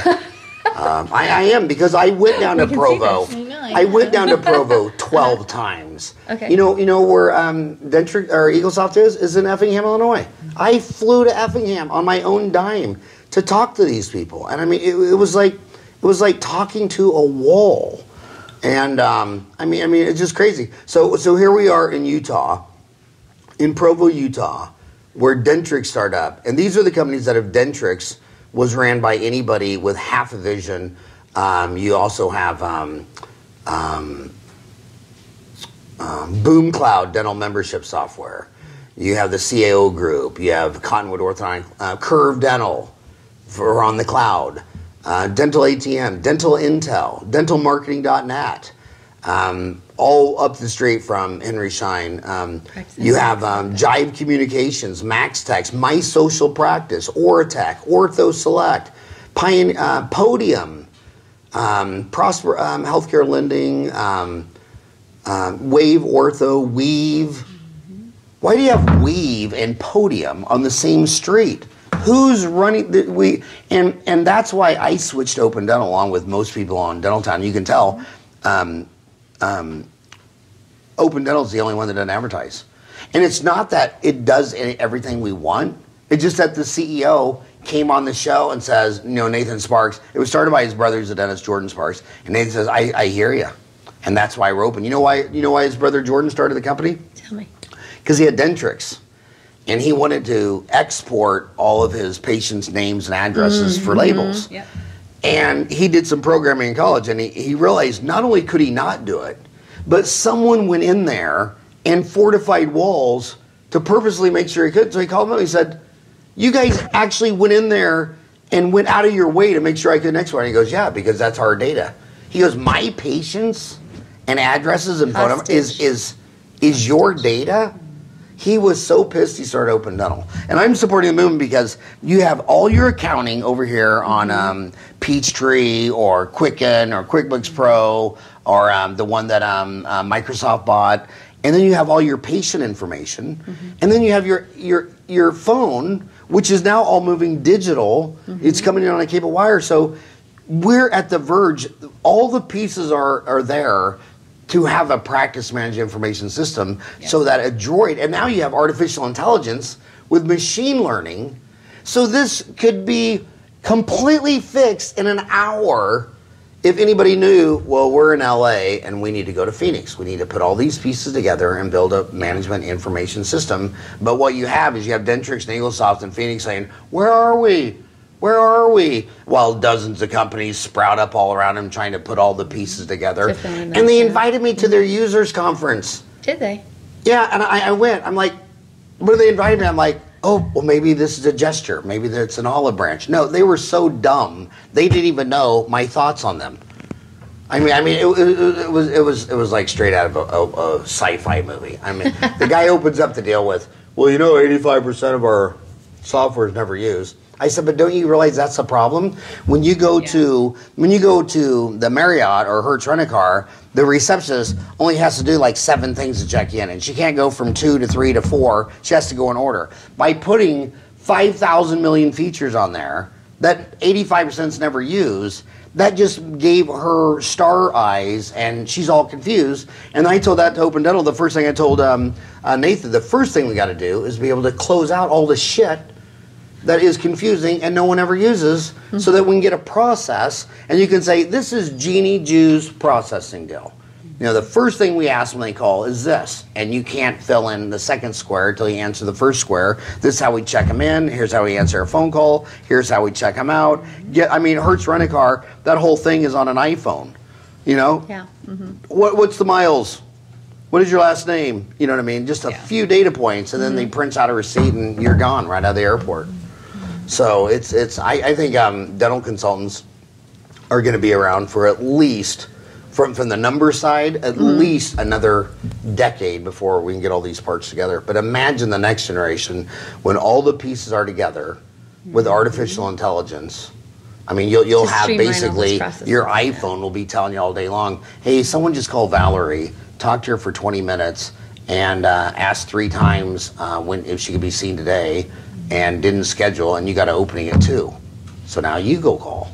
I am, because I went down to Provo. I went down to Provo 12 times. Okay. You know where Dentrix or Eaglesoft is in Effingham, Illinois. I flew to Effingham on my own dime to talk to these people, and it was like talking to a wall, and it's just crazy. So here we are in Utah, in Provo, Utah, where Dentrix started up, and these are the companies that have Dentrix was ran by anybody with half a vision. You also have Boom Cloud dental membership software. You have the CAO group. You have Cottonwood Orthodontic, Curve Dental for on the cloud. Dental ATM, Dental Intel, dentalmarketing.net, all up the street from Henry Schein. You have Jive Communications, MaxTex, My Social Practice, Oratech, Ortho Select, Podium, Prosper Healthcare Lending, Wave Ortho, Weave. Why do you have Weave and Podium on the same street? Who's running and that's why I switched to Open Dental along with most people on Dental Town. You can tell Open Dental is the only one that doesn't advertise. And it's not that it does everything we want. It's just that the CEO came on the show and says, Nathan Sparks, it was started by his brother, who's a dentist, Jordan Sparks, and Nathan says, I hear you. And that's why we're open. You know why his brother Jordan started the company? Tell me. Because he had Dentrix. And he wanted to export all of his patients' names and addresses for labels. Yep. And he did some programming in college, and he realized not only could he not do it, but someone went in there and fortified walls to purposely make sure he could. So he called him up and he said, you guys actually went in there and went out of your way to make sure I could export. And he goes, yeah, because that's our data. He goes, my patients and addresses and phone number is your data? He was so pissed he started Open Dental. And I'm supporting the movement because you have all your accounting over here on Peachtree or Quicken or QuickBooks Pro or the one that Microsoft bought. And then you have all your patient information. And then you have your phone, which is now all moving digital. It's coming in on a cable wire. So we're at the verge. All the pieces are there to have a practice managed information system so that a droid, and now you have artificial intelligence with machine learning. So this could be completely fixed in an hour if anybody knew, well, we're in LA and we need to go to Phoenix. We need to put all these pieces together and build a management information system. But what you have is you have Dentrix and Eaglesoft and Phoenix saying, where are we? Where are we? While dozens of companies sprout up all around them trying to put all the pieces together. And they invited me to their users conference. Did they? Yeah, and I went. I'm like, when they invited me, I'm like, oh, well, maybe this is a gesture. Maybe it's an olive branch. No, they were so dumb. They didn't even know my thoughts on them. I mean, it was like straight out of a sci-fi movie. I mean, the guy opens up the deal with, well, 85% of our software is never used. I said, but don't you realize that's a problem? When you go to the Marriott or Hertz Rent-A-Car, the receptionist only has to do like 7 things to check in, and she can't go from 2 to 3 to 4. She has to go in order. By putting 5,000 million features on there that 85% is never used, that just gave her star eyes, and she's all confused. And I told that to Open Dental. The first thing I told Nathan, the first thing we got to do is be able to close out all the shit that is confusing and no one ever uses, so that we can get a process and you can say, this is Jeannie Ju's processing deal. The first thing we ask when they call is this, and you can't fill in the second square until you answer the first square. This is how we check them in. Here's how we answer a phone call. Here's how we check them out. Hertz Rent-A-Car, that whole thing is on an iPhone. Yeah. What's the miles? What is your last name? You know what I mean? Just a few data points, and then they print out a receipt, and you're gone right out of the airport. So I think dental consultants are going to be around for at least, from the number side, at least another decade before we can get all these parts together. But imagine the next generation when all the pieces are together with artificial intelligence. I mean, you'll have basically your iPhone will be telling you all day long, hey, someone just called Valerie, talk to her for 20 minutes, and ask 3 times if she could be seen today. And didn't schedule, and you got an opening at 2. So now you go call,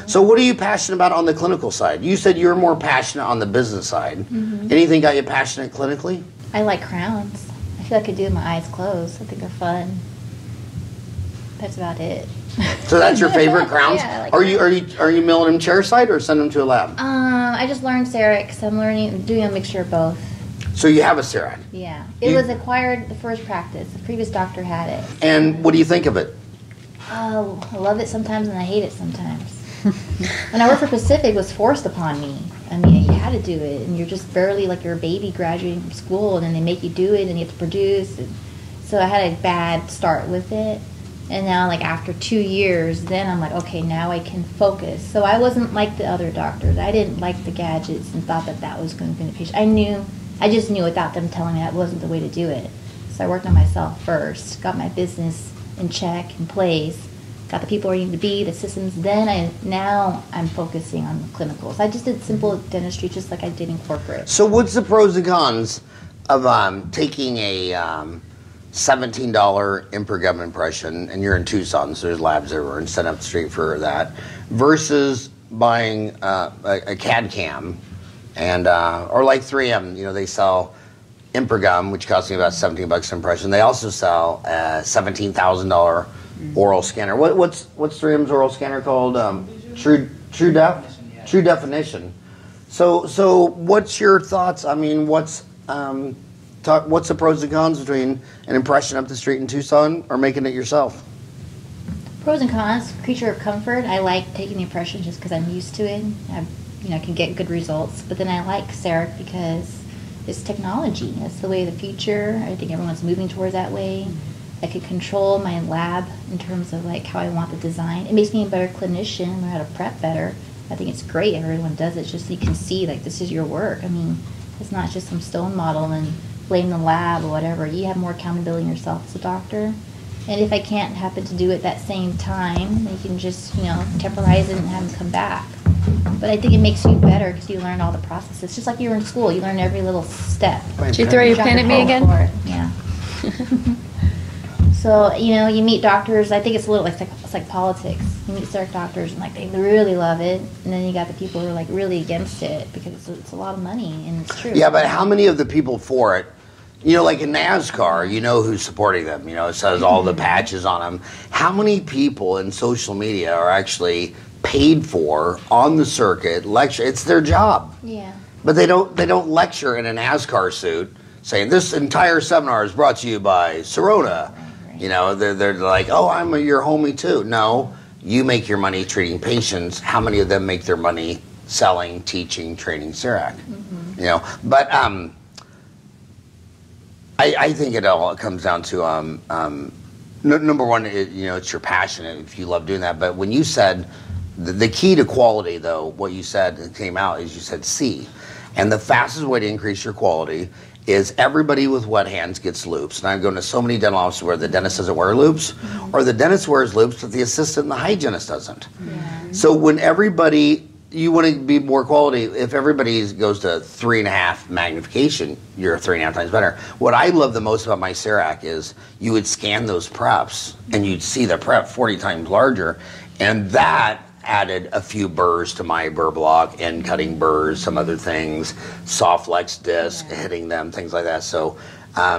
So what are you passionate about on the clinical side? You said you're more passionate on the business side. Anything got you passionate clinically? I like crowns. I feel like I could do with my eyes closed. I think they're fun. That's about it. So that's your favorite crowns? Yeah, I like are you milling them chair side or send them to a lab? I just learned CEREC, so I'm doing a mixture of both. So you have a CEREC? Yeah. It was acquired the first practice. The previous doctor had it. And what do you think of it? Oh, I love it sometimes and I hate it sometimes. When I worked for Pacific, it was forced upon me. I mean, you had to do it, and you're just barely like you're a baby graduating from school, and then they make you do it, and you have to produce. And so I had a bad start with it. And now, like, after 2 years, then I'm like, okay, now I can focus. So I wasn't like the other doctors. I didn't like the gadgets and thought that was going to be the patient. I just knew without them telling me that wasn't the way to do it. So I worked on myself first, got my business in check, in place, got the people where I needed to be, the systems. Now I'm focusing on the clinicals. I just did simple dentistry just like I did in corporate. So what's the pros and cons of taking a $17 in-per-gum impression, and you're in Tucson, so there's labs everywhere and set up the street for that, versus buying a CAD cam, and or like 3M, they sell in-per-gum, which costs me about $17 an impression. They also sell a $17,000 oral scanner. What's 3M's oral scanner called? True Definition. So what's your thoughts? I mean, what's the pros and cons between an impression up the street in Tucson or making it yourself? Pros and cons, creature of comfort. I like taking the impression just because I'm used to it. I can get good results. But then I like CEREC because it's technology. It's the way of the future. I think everyone's moving towards that way. I could control my lab in terms of like how I want the design. It makes me a better clinician, learn how to prep better. I think it's great everyone does it just so you can see like this is your work. I mean, it's not just some stone model and blame the lab or whatever. You have more accountability in yourself as a doctor. And if I can't happen to do it that same time, you can just, temporize it and have them come back. But I think it makes you better because you learn all the processes. Just like you were in school, you learn every little step. Did you throw your pen at me again? Yeah. So, you meet doctors. I think it's a little it's like politics. You meet CEREC doctors and they really love it. And then you got the people who are really against it because it's a lot of money and it's true. Yeah, but how many of the people for it, like in NASCAR, who's supporting them. It says all the patches on them. How many people in social media are actually paid for on the circuit, lecture? It's their job. Yeah. But they don't lecture in a NASCAR suit saying this entire seminar is brought to you by Sirona. Right. They're like, oh, I'm your homie too. No, you make your money treating patients. How many of them make their money selling, teaching, training CEREC? Mm-hmm. But I think it all comes down to number one, it's your passion if you love doing that. But when you said the key to quality, though, what you said came out is you said C, and the fastest way to increase your quality is everybody with wet hands gets loops. And I'm going to so many dental offices where the dentist doesn't wear loops, or the dentist wears loops, but the assistant and the hygienist doesn't. Yeah. So when you want to be more quality, if everybody goes to 3.5 magnification, you're 3.5 times better. What I love the most about my CEREC is you would scan those preps, and you'd see the prep 40 times larger, and that added a few burrs to my burr block, end cutting burrs, some other things, soft flex disc, hitting them, things like that. So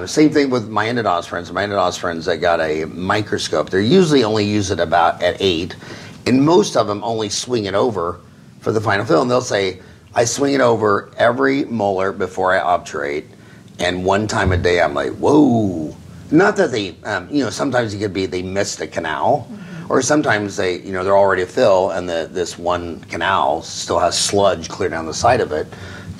same thing with my endodontist friends. My endodontist friends that got a microscope, they usually only use it about at 8, and most of them only swing it over for the final fill. And they'll say, I swing it over every molar before I obturate, and one time a day I'm like, whoa. Not that they, sometimes it could be they missed a canal. Or sometimes they're already a fill, and this one canal still has sludge clear down the side of it.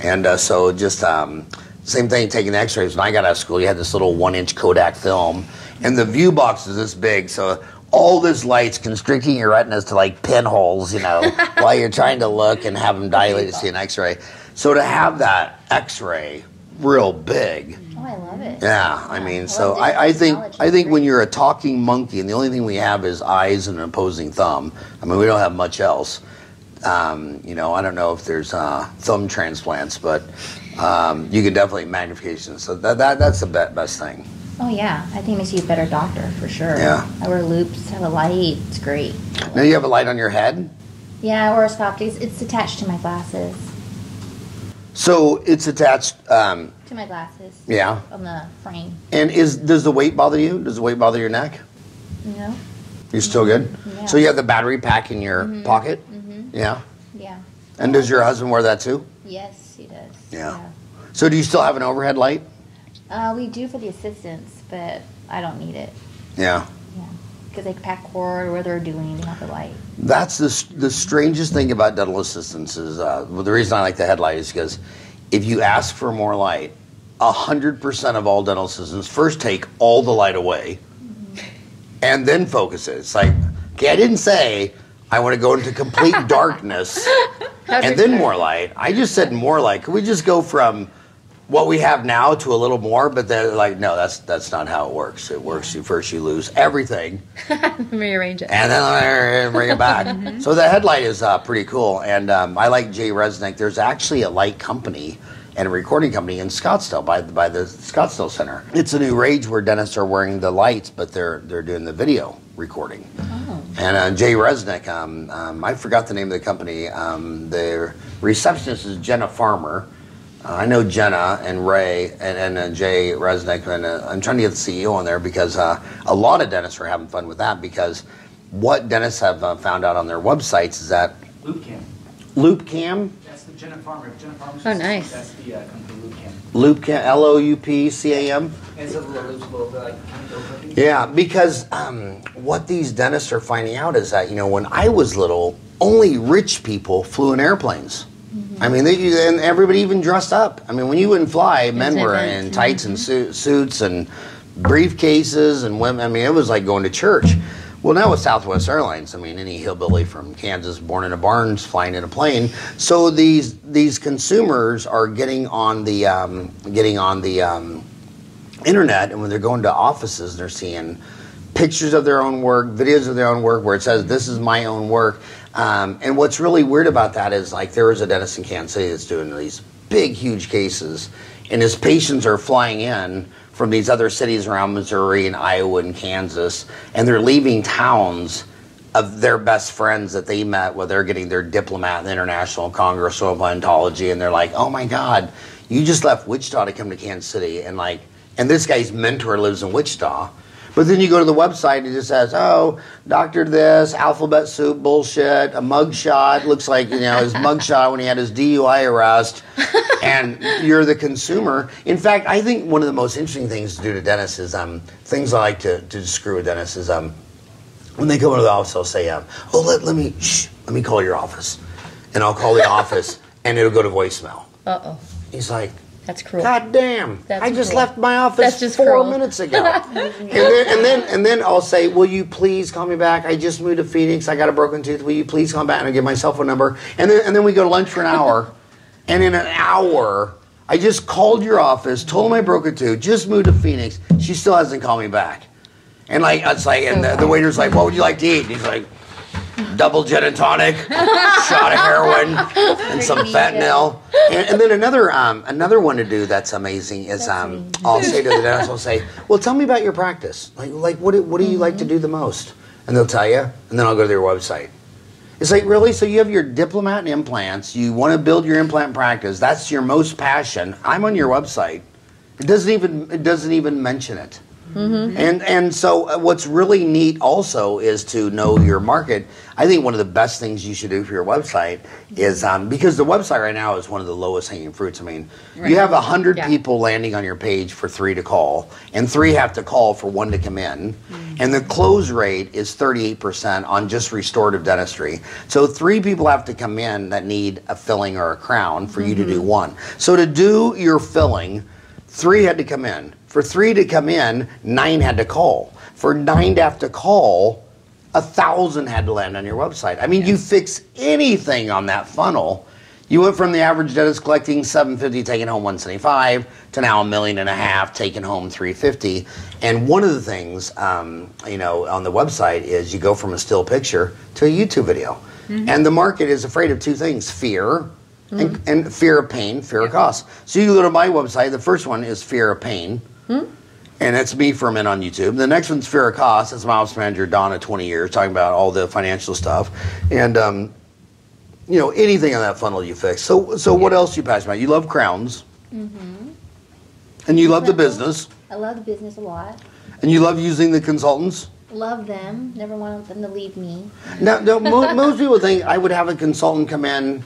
And so just same thing, taking the x-rays. When I got out of school, you had this little 1-inch Kodak film, and the view box is this big, so all this light's constricting your retinas to pinholes, while you're trying to look and have them dilated to see an x-ray. So to have that x-ray real big. Oh, I love it. Yeah, I mean, so I think when you're a talking monkey and the only thing we have is eyes and an opposing thumb, I mean, we don't have much else. I don't know if there's thumb transplants, but you can definitely magnification. So that's the best thing. Oh yeah, I think it makes you a better doctor for sure. Yeah. I wear loops, have a light. It's great. Now you have a light on your head? Yeah, or a optics. It's attached to my glasses. So it's attached to my glasses. Yeah. On the frame. And does the weight bother you? Does the weight bother your neck? No. You're still good? Yeah. So you have the battery pack in your pocket? Mm-hmm. Yeah. Yeah. And does your husband wear that too? Yes, he does. Yeah. So do you still have an overhead light? We do for the assistants, but I don't need it. Yeah. Yeah. Because they pack cord or where they're doing, they have the light. That's the strangest thing about dental assistants is, the reason I like the headlight is because if you ask for more light, 100% of all dental assistants first take all the light away and then focus it. It's like, okay, I didn't say I want to go into complete darkness and then more light. I just said more light. Could we just go from what we have now to a little more? But they're like, no, that's not how it works. It works, you lose everything. Rearrange it. And then bring it back. So the headlight is pretty cool. And I like Jay Resnick. There's actually a light company, and a recording company in Scottsdale by the Scottsdale Center. It's a new rage where dentists are wearing the lights, but they're doing the video recording. Oh. And Jay Resnick, I forgot the name of the company. The receptionist is Jenna Farmer. I know Jenna and Ray and Jay Resnick, and I'm trying to get the CEO on there because a lot of dentists are having fun with that, because what dentists have found out on their websites is that LoopCam. That's the Jenna Farmer. Jenna Farmer's nice. That's the company LoopCam. LoopCam, Loupcam. It's a little bit like chemical cookies. Yeah, because what these dentists are finding out is that, when I was little, only rich people flew in airplanes. Mm-hmm. I mean, and everybody even dressed up. I mean, when you wouldn't fly, men were in tights and suits and briefcases, and women. I mean, it was like going to church. Well, now with Southwest Airlines, I mean, any hillbilly from Kansas born in a barn's flying in a plane. So these consumers are getting on the internet, and when they're going to offices, they're seeing pictures of their own work, videos of their own work, where it says, "This is my own work." And what's really weird about that is, like, there was a dentist in Kansas City that's doing these big, huge cases, and his patients are flying in from these other cities around Missouri and Iowa and Kansas, and they're leaving towns of their best friends that they met while they're getting their diplomat in the International Congress of Implantology, and they're like, "Oh my God, you just left Wichita to come to Kansas City," and this guy's mentor lives in Wichita. But then you go to the website and it just says, "Oh, doctor this, alphabet soup bullshit, a mugshot, looks like, his mugshot when he had his DUI arrest," and you're the consumer. In fact, I think one of the most interesting things to do to dentists is, things I like to screw with dentists is, when they come into the office, they'll say, "Oh, let me call your office," and I'll call the office and it'll go to voicemail. Uh-oh. He's like, "That's cruel. God damn! I just cruel. left my office 4 minutes ago." and then I'll say, "Will you please call me back? I just moved to Phoenix. I got a broken tooth. Will you please call back?" And I give my cell phone number. And then we go to lunch for an hour. And in an hour, I just called your office, told them I broke a tooth, just moved to Phoenix. She still hasn't called me back. And the waiter's like, "What would you like to eat?" And he's like, "Double gin and tonic, shot of heroin, and some fentanyl." And then another one to do that's amazing is, I'll say to the dentist, I'll say, "Well, tell me about your practice. Like what do you like to do the most?" And they'll tell you, and then I'll go to their website. It's like, really? So you have your diplomat in implants, you want to build your implant practice, that's your most passion. I'm on your website. It doesn't even mention it. Mm-hmm. And so what's really neat also is to know your market. I think one of the best things you should do for your website is, because the website right now is one of the lowest hanging fruits. I mean, you have 100 people landing on your page for 3 to call, and 3 have to call for 1 to come in. Mm-hmm. And the close rate is 38% on just restorative dentistry. So 3 people have to come in that need a filling or a crown for you to do 1. So to do your filling, 3 had to come in. For 3 to come in, 9 had to call. For 9 to have to call, 1,000 had to land on your website. I mean, you fix anything on that funnel. You went from the average dentist collecting $750, taking home $175, to now $1.5 million, taking home $350. And one of the things, on the website is you go from a still picture to a YouTube video. Mm-hmm. And the market is afraid of 2 things: fear. Mm-hmm. And fear of pain, fear of cost. So you go to my website, the first one is fear of pain. Mm-hmm. And that's me for a minute on YouTube. The next one's fear of cost. That's my office manager, Donna, 20 years, talking about all the financial stuff. And, anything on that funnel you fix. So what else you passionate about? You love crowns. Mm-hmm. And you love the business. I love the business a lot. And you love using the consultants. Love them. Never want them to leave me. Now, most people think I would have a consultant come in,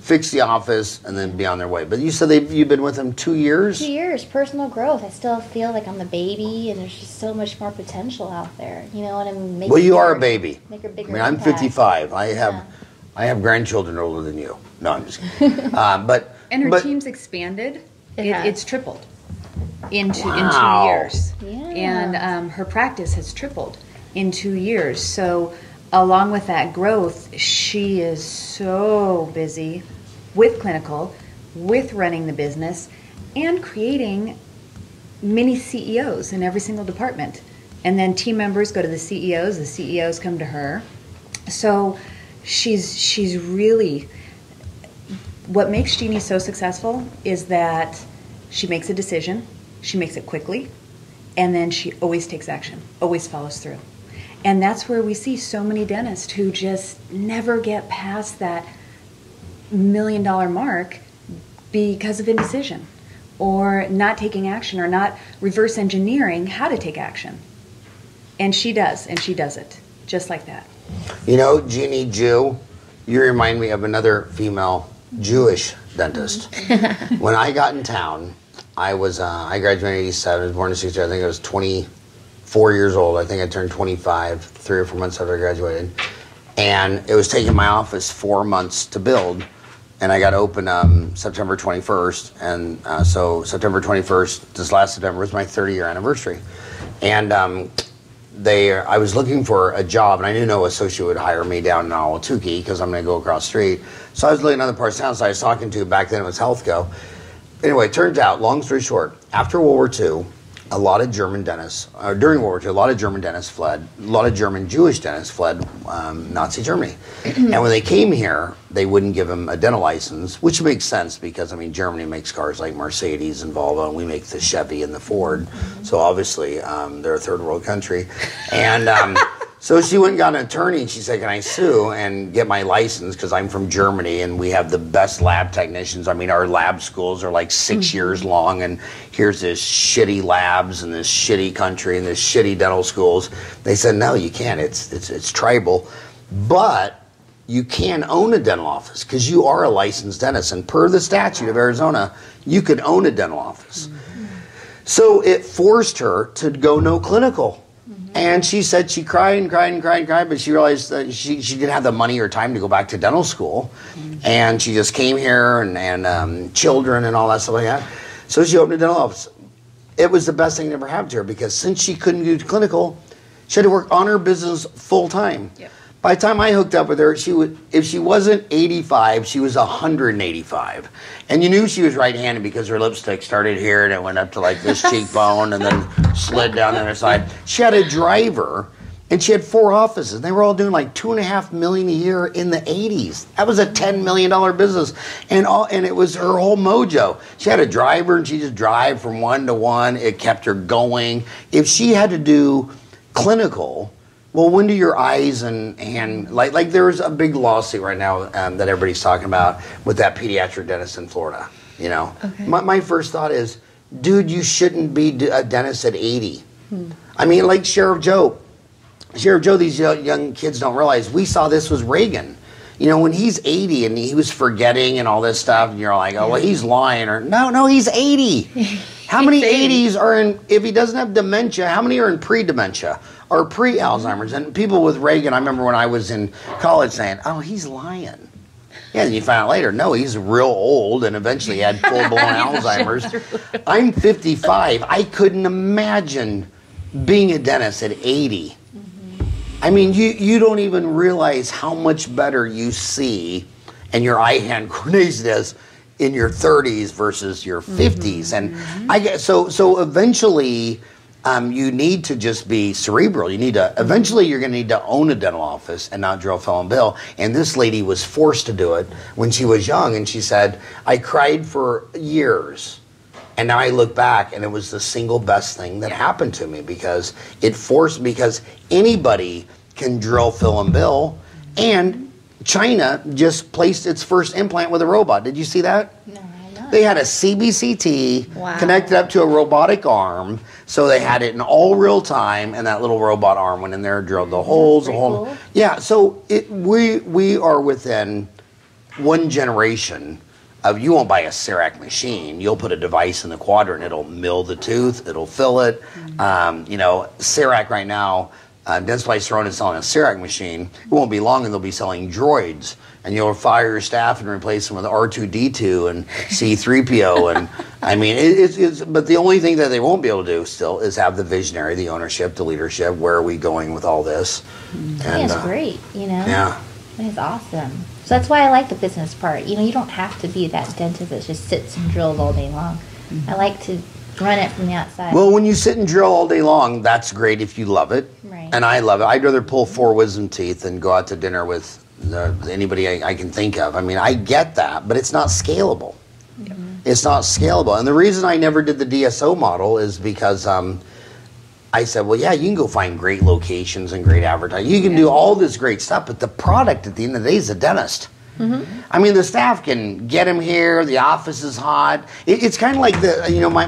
fix the office, and then be on their way. But you said you've been with them 2 years? 2 years. Personal growth. I still feel like I'm the baby, and there's just so much more potential out there. And make. Well, you are a baby. Make a bigger. I mean, I'm 55. I have grandchildren older than you. No, I'm just kidding. And her team's expanded. It's tripled in 2 years. Yeah. And her practice has tripled in 2 years. So along with that growth, she is so busy with clinical, with running the business, and creating mini CEOs in every single department. And then team members go to the CEOs come to her. So she's really what makes Jeannie so successful is that she makes a decision, she makes it quickly, and then she always takes action, always follows through. And that's where we see so many dentists who just never get past that $1 million mark because of indecision, or not taking action, or not reverse engineering how to take action. And she does, and she does it just like that. You know, Jeannie Ju, you remind me of another female Jewish dentist. When I got in town, I graduated in 87, I was born in 60, I think I was 24 years old. I think I turned 25 3 or 4 months after I graduated. And it was taking my office 4 months to build. And I got open September 21st. And so September 21st, this last September, was my 30-year anniversary. And I was looking for a job, and I knew no associate would hire me down in Ahwatukee because I'm going to go across the street. So I was looking at other parts of town, so I was talking to, back then it was HealthCo. Anyway, it turns out, long story short, after World War II, a lot of German dentists, during World War II, a lot of German dentists fled, a lot of German Jewish dentists fled Nazi Germany. And when they came here, they wouldn't give them a dental license, which makes sense because, I mean, Germany makes cars like Mercedes and Volvo, and we make the Chevy and the Ford. So obviously, they're a third world country. And so she went and got an attorney, and she said, can I sue and get my license because I'm from Germany and we have the best lab technicians. I mean, our lab schools are like 6 years long, and here's this shitty labs in this shitty country and this shitty dental schools. They said, no, you can't. It's tribal. But you can own a dental office because you are a licensed dentist. And per the statute of Arizona, you could own a dental office. So it forced her to go no clinical. And she said she cried and cried and cried and cried, but she realized that she didn't have the money or time to go back to dental school. And she just came here and children and all that stuff like that. So she opened a dental office. It was the best thing that ever happened to her because since she couldn't do clinical, she had to work on her business full time. Yep. By the time I hooked up with her, if she wasn't 85, she was 185. And you knew she was right-handed because her lipstick started here and it went up to like this cheekbone and then slid down the other side. She had a driver and she had 4 offices. They were all doing like $2.5 million a year in the 80s. That was a $10 million business. And it was her whole mojo. She had a driver and she just drive from one to one. It kept her going. If she had to do clinical, well, when do your eyes and like there's a big lawsuit right now that everybody's talking about with that pediatric dentist in Florida, you know? Okay. My first thought is, dude, you shouldn't be a dentist at 80. I mean, like Sheriff Joe, these young kids don't realize, we saw this was Reagan. You know, when he's 80 and he was forgetting and all this stuff, and you're like, oh, well, he's lying. Or no, he's 80. How many 80s are in, if he doesn't have dementia, how many are in pre-dementia or pre-Alzheimer's? And people with Reagan, I remember when I was in college saying, oh, he's lying. Yeah, and you find out later, no, he's real old and eventually had full-blown Alzheimer's. I'm 55. I couldn't imagine being a dentist at 80. I mean, you don't even realize how much better you see and your eye-hand coordination is in your 30s versus your 50s. And I guess so eventually you need to just be cerebral. You need to, eventually you're going to need to own a dental office and not drill, fill, and bill. And this lady was forced to do it when she was young. And she said, I cried for years. And now I look back and it was the single best thing that happened to me because because anybody can drill, fill, and bill. And China just placed its first implant with a robot. Did you see that? No, I'm not. They had a CBCT connected up to a robotic arm. So they had it in all real time, and that little robot arm went in there, drilled the holes. Cool. Yeah, so we are within one generation of, you won't buy a CEREC machine. You'll put a device in the quadrant. It'll mill the tooth. It'll fill it. You know, CEREC right now, Dentsply Sirona is selling a CEREC machine. It won't be long and they'll be selling droids. And you'll fire your staff and replace them with R2-D2 and C-3PO. And I mean, but the only thing that they won't be able to do still is have the visionary, the ownership, the leadership. Where are we going with all this? And it's great, you know? Yeah. It's awesome. So that's why I like the business part. You know, you don't have to be that dentist that just sits and drills all day long. I like to run it from the outside. Well, when you sit and drill all day long, that's great if you love it. Right. And I love it. I'd rather pull 4 wisdom teeth than go out to dinner with anybody I can think of. I mean, I get that, but it's not scalable. It's not scalable. And the reason I never did the DSO model is because I said, well, yeah, you can go find great locations and great advertising. You can do all this great stuff, but the product at the end of the day is the dentist. I mean, the staff can get him here. The office is hot. It's kind of like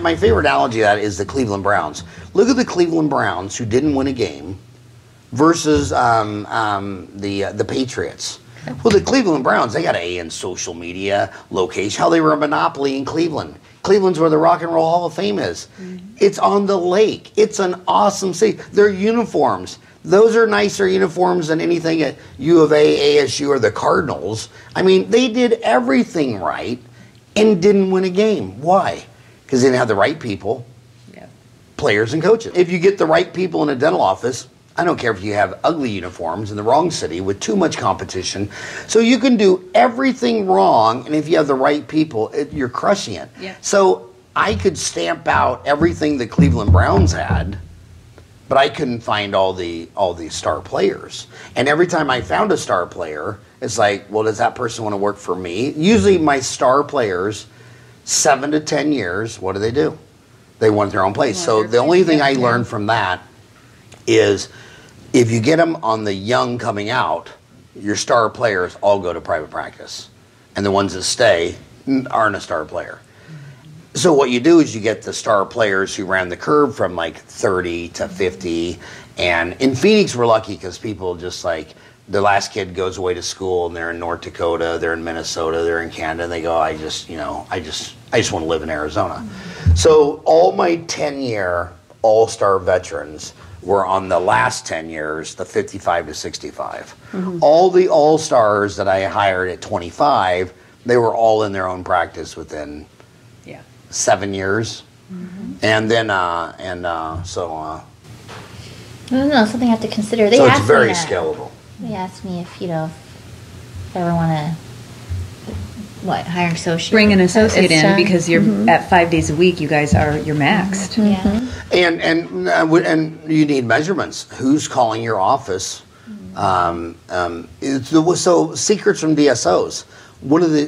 my favorite analogy of that is the Cleveland Browns. Look at the Cleveland Browns who didn't win a game versus the Patriots. Well, the Cleveland Browns, they got an A in social media, location, how they were a monopoly in Cleveland. Cleveland's where the Rock and Roll Hall of Fame is. It's on the lake. It's an awesome city. Their uniforms. Those are nicer uniforms than anything at U of A, ASU, or the Cardinals. I mean, they did everything right and didn't win a game. Why? Because they didn't have the right people, players and coaches. If you get the right people in a dental office, I don't care if you have ugly uniforms in the wrong city with too much competition. So you can do everything wrong, and if you have the right people, you're crushing it. So I could stamp out everything the Cleveland Browns had, but I couldn't find all the star players. And every time I found a star player, it's like, well, does that person want to work for me? Usually my star players, 7 to 10 years, what do? They want their own place. So the only thing I learned from that is if you get them on the young coming out, your star players all go to private practice. And the ones that stay aren't a star player. So what you do is you get the star players who ran the curve from like 30 to 50. And in Phoenix, we're lucky because people just like, the last kid goes away to school and they're in North Dakota, they're in Minnesota, they're in Canada, and they go, I just want to live in Arizona. So all my 10-year all-star veterans were on the last 10 years, the 55 to 65. All the all-stars that I hired at 25, they were all in their own practice within 7 years. And then, so... No, something I have to consider. So it's very scalable. They asked me if I ever want to, hire an associate. Bring an associate in because you're at 5 days a week. You guys you're maxed. And you need measurements. Who's calling your office? So secrets from DSOs. One of the,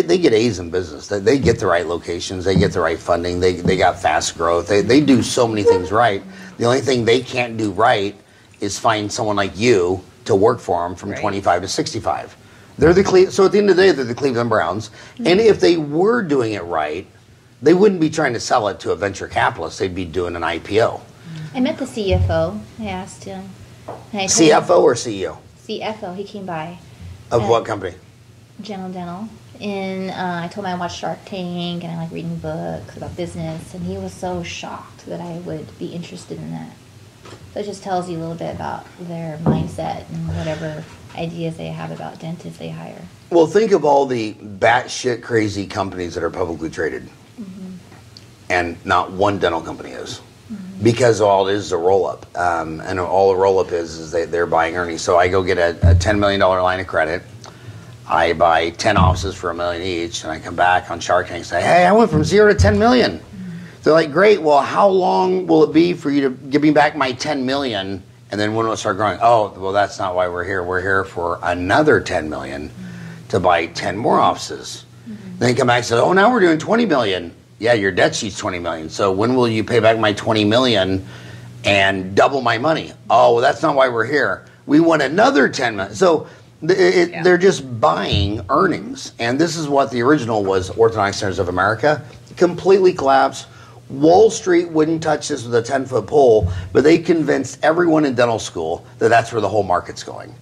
they get A's in business. They get the right locations. They get the right funding. They got fast growth. They do so many things right. The only thing they can't do right is find someone like you to work for them from 25 to 65. So at the end of the day, they're the Cleveland Browns. And if they were doing it right, they wouldn't be trying to sell it to a venture capitalist. They'd be doing an IPO. I met the CFO. I asked him. CFO or CEO? CFO. He came by. Of what company? General Dental. And I told him I watched Shark Tank and I like reading books about business. And he was so shocked that I would be interested in that. So it just tells you a little bit about their mindset and whatever ideas they have about dentists they hire. Well, think of all the batshit crazy companies that are publicly traded. And not one dental company is. Because all it is a roll-up. And all a roll-up is they're buying earnings. So I go get a $10 million line of credit. I buy 10 offices for $1 million each. And I come back on Shark Tank and say, hey, I went from 0 to 10 million. They're like, great, well, how long will it be for you to give me back my 10 million? And then when will it start growing? Oh, well, that's not why we're here. We're here for another 10 million to buy 10 more offices. Then you come back and say, oh, now we're doing 20 million. Yeah, your debt sheet's 20 million. So when will you pay back my 20 million and double my money? Oh, well, that's not why we're here. We want another 10 million. So they're just buying earnings. And this is what the original was, Orthodontic Centers of America. Completely collapsed. Wall Street wouldn't touch this with a 10-foot pole, but they convinced everyone in dental school that that's where the whole market's going.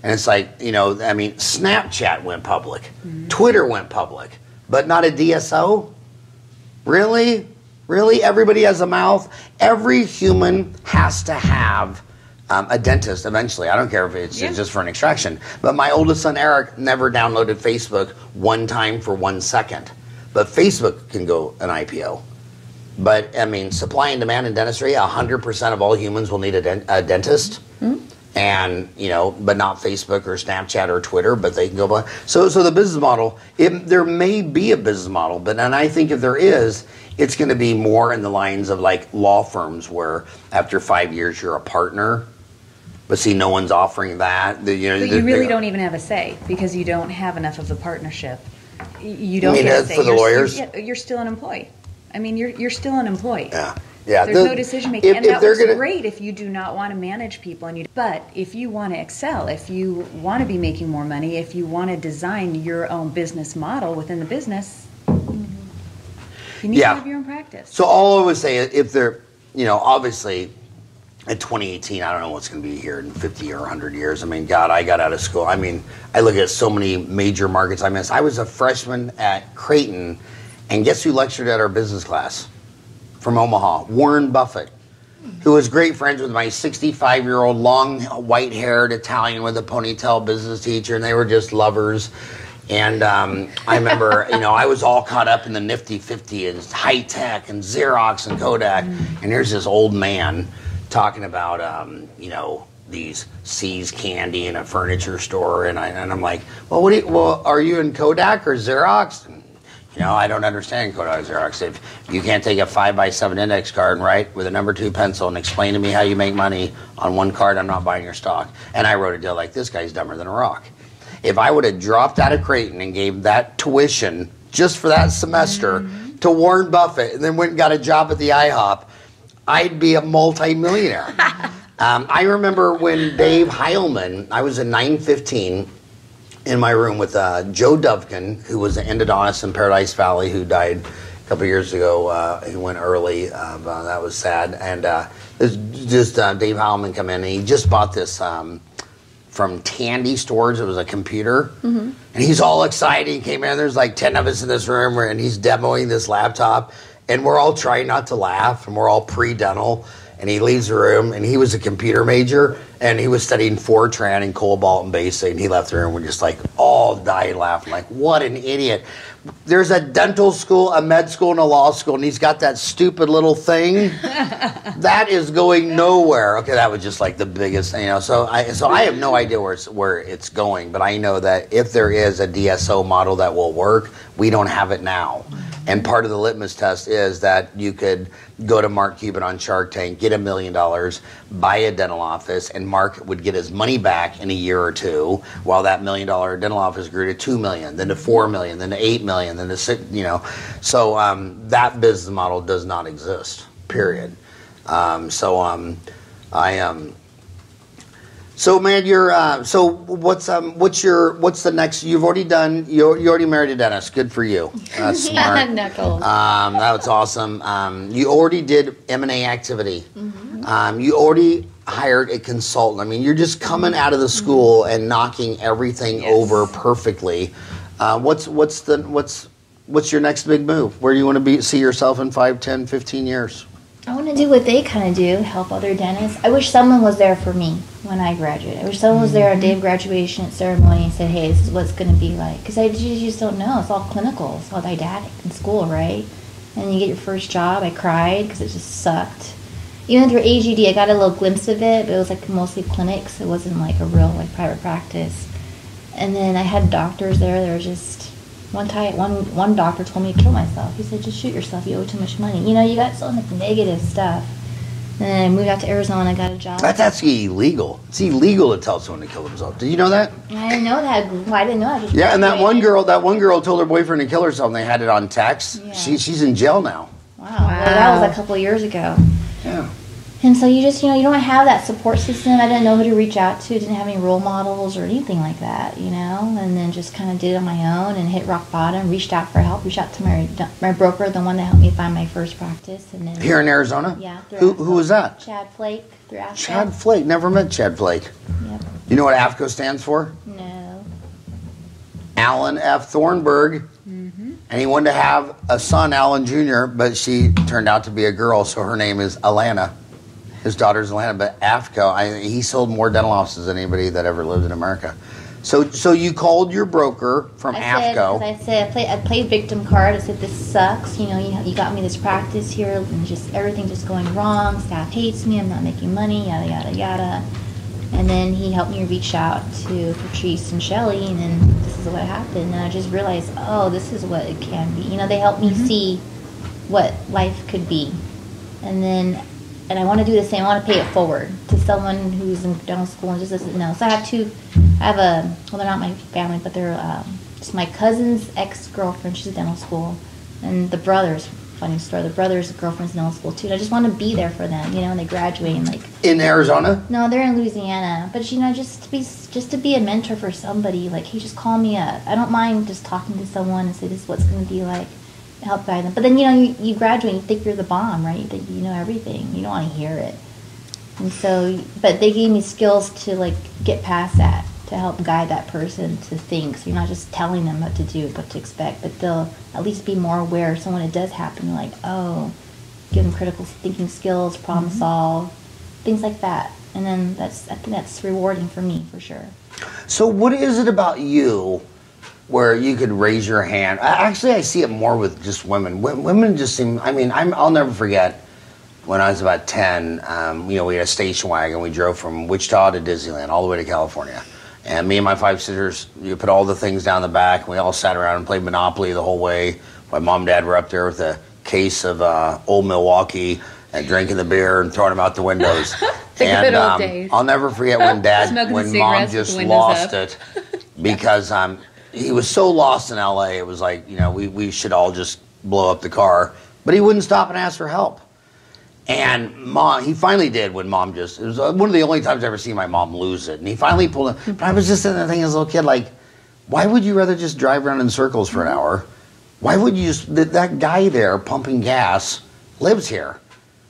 And it's like, Snapchat went public. Twitter went public, but not a DSO? Really? Really? Everybody has a mouth? Every human has to have a dentist eventually. I don't care if it's just for an extraction. But my oldest son, Eric, never downloaded Facebook one time for 1 second. But Facebook can go an IPO. But, supply and demand in dentistry, 100% of all humans will need a dentist. And, but not Facebook or Snapchat or Twitter, but they can go by. So the business model, there may be a business model, and I think if there is, it's going to be more in the lines of like law firms where after 5 years you're a partner. But see, no one's offering that. But you really don't even have a say because you don't have enough of a partnership. You don't get a say. For the lawyers? You're still an employee. I mean, you're still an employee. Yeah. Yeah. There's no decision making. And that works great if you do not want to manage people. But if you want to excel, if you want to be making more money, if you want to design your own business model within the business, you need to have your own practice. So all I would say, if they're, obviously, in 2018, I don't know what's going to be here in 50 or 100 years. I mean, God, I got out of school. I mean, I look at so many major markets I missed. I was a freshman at Creighton, and guess who lectured at our business class from Omaha? Warren Buffett, who was great friends with my 65-year-old long white-haired Italian with a ponytail business teacher, and they were just lovers. And I remember, I was all caught up in the nifty 50 and high tech and Xerox and Kodak, and here's this old man talking about, these C's candy in a furniture store, and I'm like, well, are you in Kodak or Xerox? And, I don't understand Kodak Xerox. If you can't take a 5x7 index card and write with a number 2 pencil and explain to me how you make money on one card, I'm not buying your stock. And I wrote a deal like, this guy's dumber than a rock. If I would have dropped out of Creighton and gave that tuition just for that semester to Warren Buffett and then went and got a job at the IHOP, I'd be a multi-millionaire. I remember when Dave Heilman, I was in 915 in my room with Joe Dovkin, who was an endodontist in Paradise Valley, who died a couple of years ago. He went early. That was sad. And just Dave Heilman come in, and he just bought this from Tandy Stores. It was a computer. And he's all excited. He came in, there's like 10 of us in this room, and he's demoing this laptop. And we're all trying not to laugh, and we're all pre-dental. And he leaves the room, and he was a computer major, and he was studying Fortran and Cobalt and Basic, and he left the room. We're just like all dying laughing, like, what an idiot. There's a dental school, a med school, and a law school, and he's got that stupid little thing. That is going nowhere. Okay, that was just like the biggest thing, So I have no idea where it's going, but I know that if there is a DSO model that will work, we don't have it now. And part of the litmus test is that you could go to Mark Cuban on Shark Tank, get $1 million, buy a dental office, and Mark would get his money back in a year or two, while that $1 million dental office grew to $2 million, then to $4 million, then to $8 million, then to $6. So that business model does not exist. Period. So man, you're so what's the next? You've already done. You already married a dentist. Good for you. That's smart. Knuckles. That was awesome. You already did M&A activity. You already hired a consultant. I mean, you're just coming out of the school and knocking everything over perfectly. What's your next big move? Where do you want to see yourself in 5, 10, 15 years? I want to do what they kind of do, help other dentists. I wish someone was there for me when I graduated. I wish someone was there on day of graduation at ceremony and said, hey, this is what it's going to be like. Because you just don't know. It's all clinical. It's all didactic in school, right? And you get your first job. I cried because it just sucked. Even through AGD, I got a little glimpse of it, but it was like mostly clinics. It wasn't like a real private practice. And then I had doctors there that were just... One doctor told me to kill myself. He said, just shoot yourself. You owe too much money. You got so much negative stuff. And then I moved out to Arizona. I got a job. That's actually illegal. It's illegal to tell someone to kill themselves. Did you know that? I didn't know that. I didn't know that. Yeah, and that one girl told her boyfriend to kill herself, and they had it on text. Yeah. She's in jail now. Wow. Well, that was a couple of years ago. Yeah. And so you just, you don't have that support system. I didn't know who to reach out to. Didn't have any role models or anything like that, And then just kind of did it on my own and hit rock bottom. Reached out for help. Reached out to my broker, the one that helped me find my first practice. And then here in Arizona? Yeah. Who was that? Chad Flake through AFCO. Chad Flake. Never met Chad Flake. Yep. You know what AFCO stands for? No. Alan F. Thornburg. And he wanted to have a son, Alan Jr., but she turned out to be a girl, so her name is Alana. His daughter's Atlanta, but AFCO, he sold more dental offices than anybody that ever lived in America. So you called your broker from AFCO. I played victim card. I said, this sucks. You got me this practice here, and just everything just going wrong. Staff hates me. I'm not making money. Yada yada yada. And then he helped me reach out to Patrice and Shelly, and then this is what happened. And I just realized, this is what it can be. They helped me see what life could be. And then and I want to do the same. I want to pay it forward to someone who's in dental school and just doesn't know. So I have well, they're not my family, but they're just my cousin's ex-girlfriend. She's in dental school, and the brothers. Funny story. The brother's girlfriend's in dental school too. And I just want to be there for them, when they graduate and like. In Arizona? No, they're in Louisiana. But just to be a mentor for somebody, like, hey, just call me up. I don't mind just talking to someone and say this is what's going to be like, help guide them. But then you graduate and you think you're the bomb, right? That you know everything. You don't want to hear it. And so, but they gave me skills to like get past that, to help guide that person to think. So you're not just telling them what to do, what to expect, but they'll at least be more aware. So when it does happen, you're like, oh, give them critical thinking skills, problem solve, things like that. And then I think that's rewarding for me, for sure. So what is it about you where you could raise your hand? Actually, I see it more with just women. Women just seem, I'll never forget when I was about 10, we had a station wagon. We drove from Wichita to Disneyland all the way to California. And me and my 5 sisters, you put all the things down the back, and we all sat around and played Monopoly the whole way. My mom and dad were up there with a case of Old Milwaukee and drinking the beer and throwing them out the windows. Good old days. I'll never forget when Mom just lost it because he was so lost in L.A. It was like, we should all just blow up the car. But he wouldn't stop and ask for help. And he finally did when Mom it was one of the only times I've ever seen my mom lose it. And he finally pulled it. But I was just sitting there thinking as a little kid, like, why would you rather just drive around in circles for an hour? Why would you that guy there pumping gas lives here.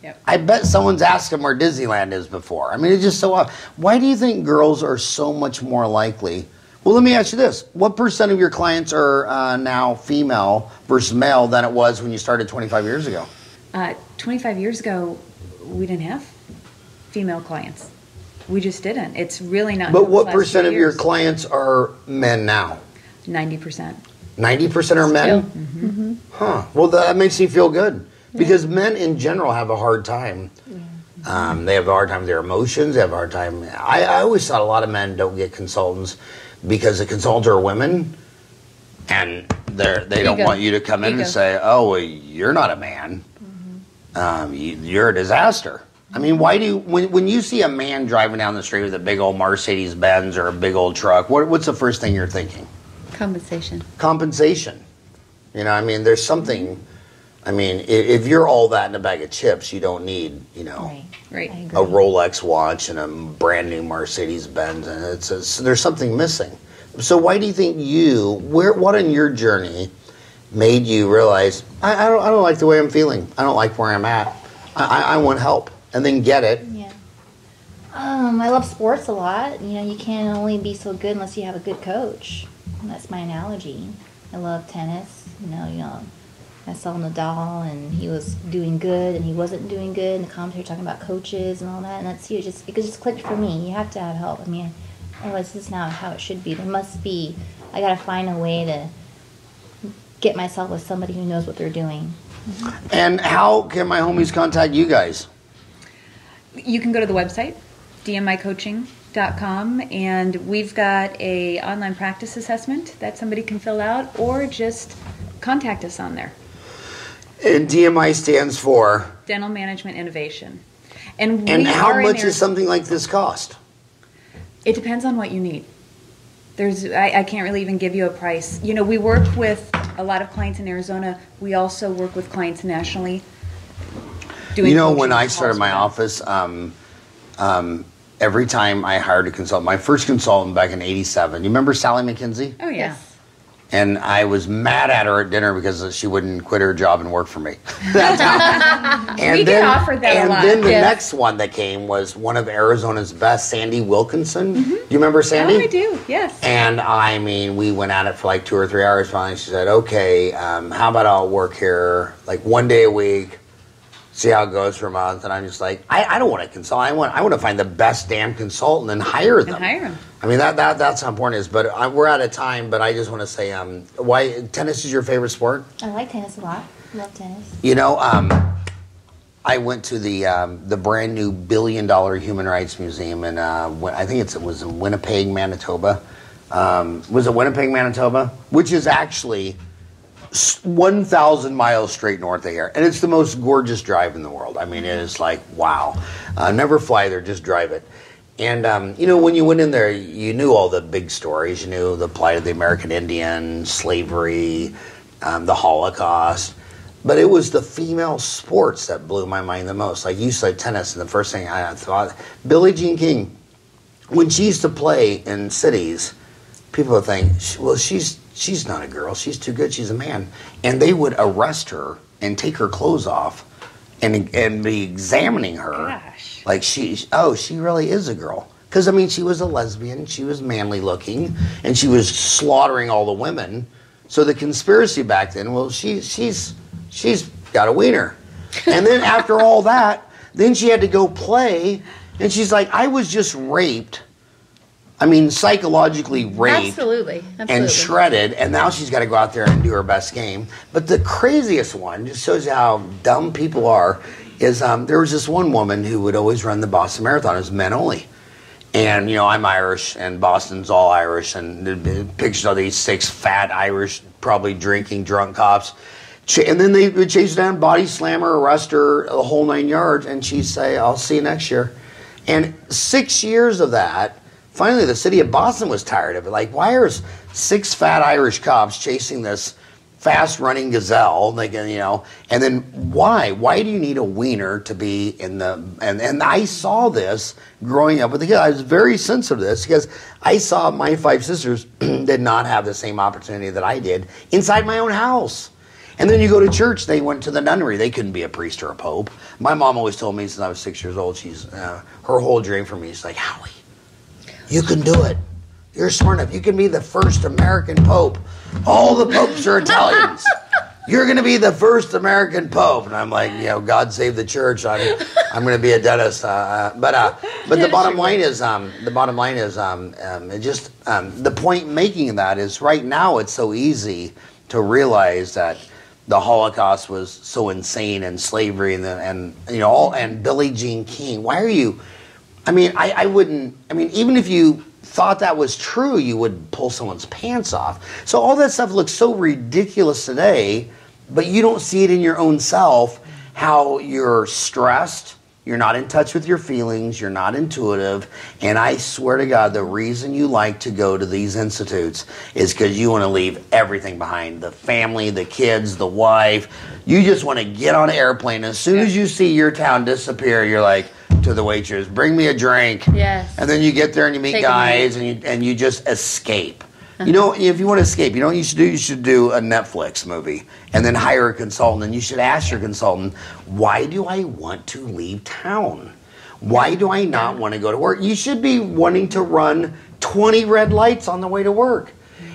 Yep. I bet someone's asked him where Disneyland is before. It's just so odd. Why do you think girls are so much more likely? Well, let me ask you this. What percent of your clients are now female versus male than it was when you started 25 years ago? 25 years ago, we didn't have female clients. We just didn't. It's really not. But what percent of your clients are men now? 90%. 90% are men? Mm-hmm. Mm-hmm. Huh. Well, that makes me feel good. Because men in general have a hard time. Yeah. They have a hard time with their emotions. They have a hard time. I always thought a lot of men don't get consultants because the consultants are women. And they don't want you to come in and say, oh, well, you're not a man. You're a disaster. Why do you, when you see a man driving down the street with a big old Mercedes Benz or a big old truck, what's the first thing you're thinking? Compensation. There's something, if you're all that in a bag of chips, you don't need, right. a Rolex watch and a brand new Mercedes Benz, and there's something missing. So why do you think what in your journey made you realize, I don't like the way I'm feeling. I don't like where I'm at. I want help. And then get it. Yeah. I love sports a lot. You can't only be so good unless you have a good coach. That's my analogy. I love tennis. I saw Nadal, and he was doing good, and he wasn't doing good, and the commentator talking about coaches and all that, and it just clicked for me. You have to have help. Otherwise, this is not how it should be. There must be. I got to find a way to get myself with somebody who knows what they're doing. Mm-hmm. And how can my homies contact you guys? You can go to the website, dmicoaching.com, and we've got a online practice assessment that somebody can fill out, or just contact us on there. And DMI stands for? Dental Management Innovation. And how much does something like this cost? It depends on what you need. I can't really even give you a price. We work with a lot of clients in Arizona. We also work with clients nationally. When I started my office, every time I hired a consultant, my first consultant back in '87, you remember Sally McKenzie? Oh, yes. And I was mad at her at dinner because she wouldn't quit her job and work for me. That's how. We get offered that a lot. And then the next one that came was one of Arizona's best, Sandy Wilkinson. Mm-hmm. Do you remember Sandy? Oh, I do, yes. And we went at it for like 2 or 3 hours. Finally, she said, okay, how about I'll work here like 1 day a week, see how it goes for a month. And I'm just like, I don't want to consult. I want to find the best damn consultant and hire them. That's how important it is. But we're out of time. But I just want to say, why tennis is your favorite sport? I like tennis a lot. Love tennis. I went to the brand new $1 billion Human Rights Museum, and I think it was in Winnipeg, Manitoba. Was it Winnipeg, Manitoba? Which is actually 1,000 miles straight north of here. And it's the most gorgeous drive in the world. I mean, it is like, wow. Never fly there, just drive it. And, you know, when you went in there, you knew all the big stories. You knew the plight of the American Indian, slavery, the Holocaust. But it was the female sports that blew my mind the most. Like you said, tennis, and the first thing I thought, Billie Jean King, when she used to play in cities, people would think, well, she's not a girl. She's too good. She's a man. And they would arrest her and take her clothes off and be examining her. Gosh. Like she really is a girl. Because, I mean, she was a lesbian. She was manly looking. And she was slaughtering all the women. So the conspiracy back then, well, she's got a wiener. And then after all that, then she had to go play. And she's like, I was just raped. I mean, psychologically raped. Absolutely. And shredded. And now she's got to go out there and do her best game. But the craziest one, just shows you how dumb people are, is there was this one woman who would always run the Boston Marathon. It was men only. And, you know, I'm Irish, and Boston's all Irish. And the pictures of these 6 fat Irish, probably drinking, drunk cops. And then they would chase her down, body slam her, arrest her, the whole 9 yards, and she'd say, I'll see you next year. And 6 years of that, finally the city of Boston was tired of it. Like, why are 6 fat Irish cops chasing this fast-running gazelle? Like, you know, and then why? Why do you need a wiener to be in the... And I saw this growing up with the kids. I was very sensitive to this because I saw my 5 sisters did not have the same opportunity that I did inside my own house. And then you go to church, they went to the nunnery. They couldn't be a priest or a pope. My mom always told me since I was 6 years old, her whole dream for me is like, Howie, you can do it. You're smart enough. You can be the first American pope. All the popes are Italians. You're going to be the first American pope. And I'm like, you know, God save the church. I'm going to be a dentist. But the bottom line is, the point making of that is right now it's so easy to realize that the Holocaust was so insane, and slavery, and you know, and Billie Jean King. Why are you? I mean, I wouldn't. I mean, even if you thought that was true, you would pull someone's pants off. So all that stuff looks so ridiculous today, but you don't see it in your own self. How you're stressed. You're not in touch with your feelings. You're not intuitive. And I swear to God, the reason you like to go to these institutes is because you want to leave everything behind. The family, the kids, the wife. You just want to get on an airplane. As soon as you see your town disappear, you're like, to the waitress, bring me a drink. Yes. And then you get there and you meet guys and you just escape. You know, if you want to escape, you know what you should do? You should do a Netflix movie and then hire a consultant. And you should ask your consultant, why do I want to leave town? Why do I not want to go to work? You should be wanting to run 20 red lights on the way to work.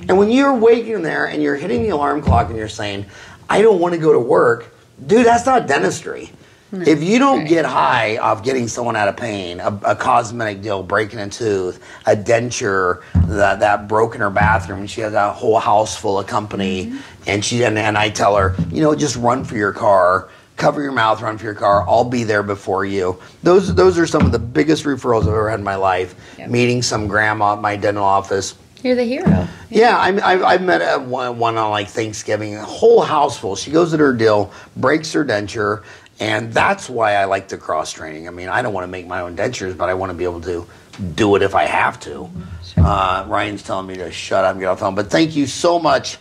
And when you're waking there and you're hitting the alarm clock and you're saying, I don't want to go to work, dude, that's not dentistry. No. If you don't get high off getting someone out of pain, a cosmetic deal, breaking a tooth, a denture that broke in her bathroom, and she has a whole house full of company, and I tell her, you know, just run for your car, cover your mouth, run for your car. I'll be there before you. Those are some of the biggest referrals I've ever had in my life. Yep. Meeting some grandma at my dental office. You're the hero. Yeah, I met one on like Thanksgiving, a whole house full. She goes at her deal, breaks her denture. And that's why I like the cross training. I mean, I don't want to make my own dentures, but I want to be able to do it if I have to. Sure. Ryan's telling me to shut up and get off the phone. But thank you so much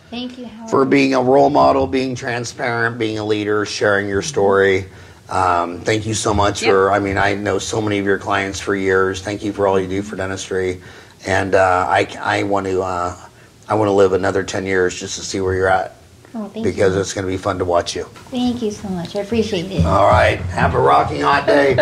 for being a role model, being transparent, being a leader, sharing your story. Thank you so much for, I mean, I know so many of your clients for years. Thank you for all you do for dentistry. And I want to live another 10 years just to see where you're at. Oh, because it's going to be fun to watch you. Thank you so much. I appreciate it. All right. Have a rocking hot day.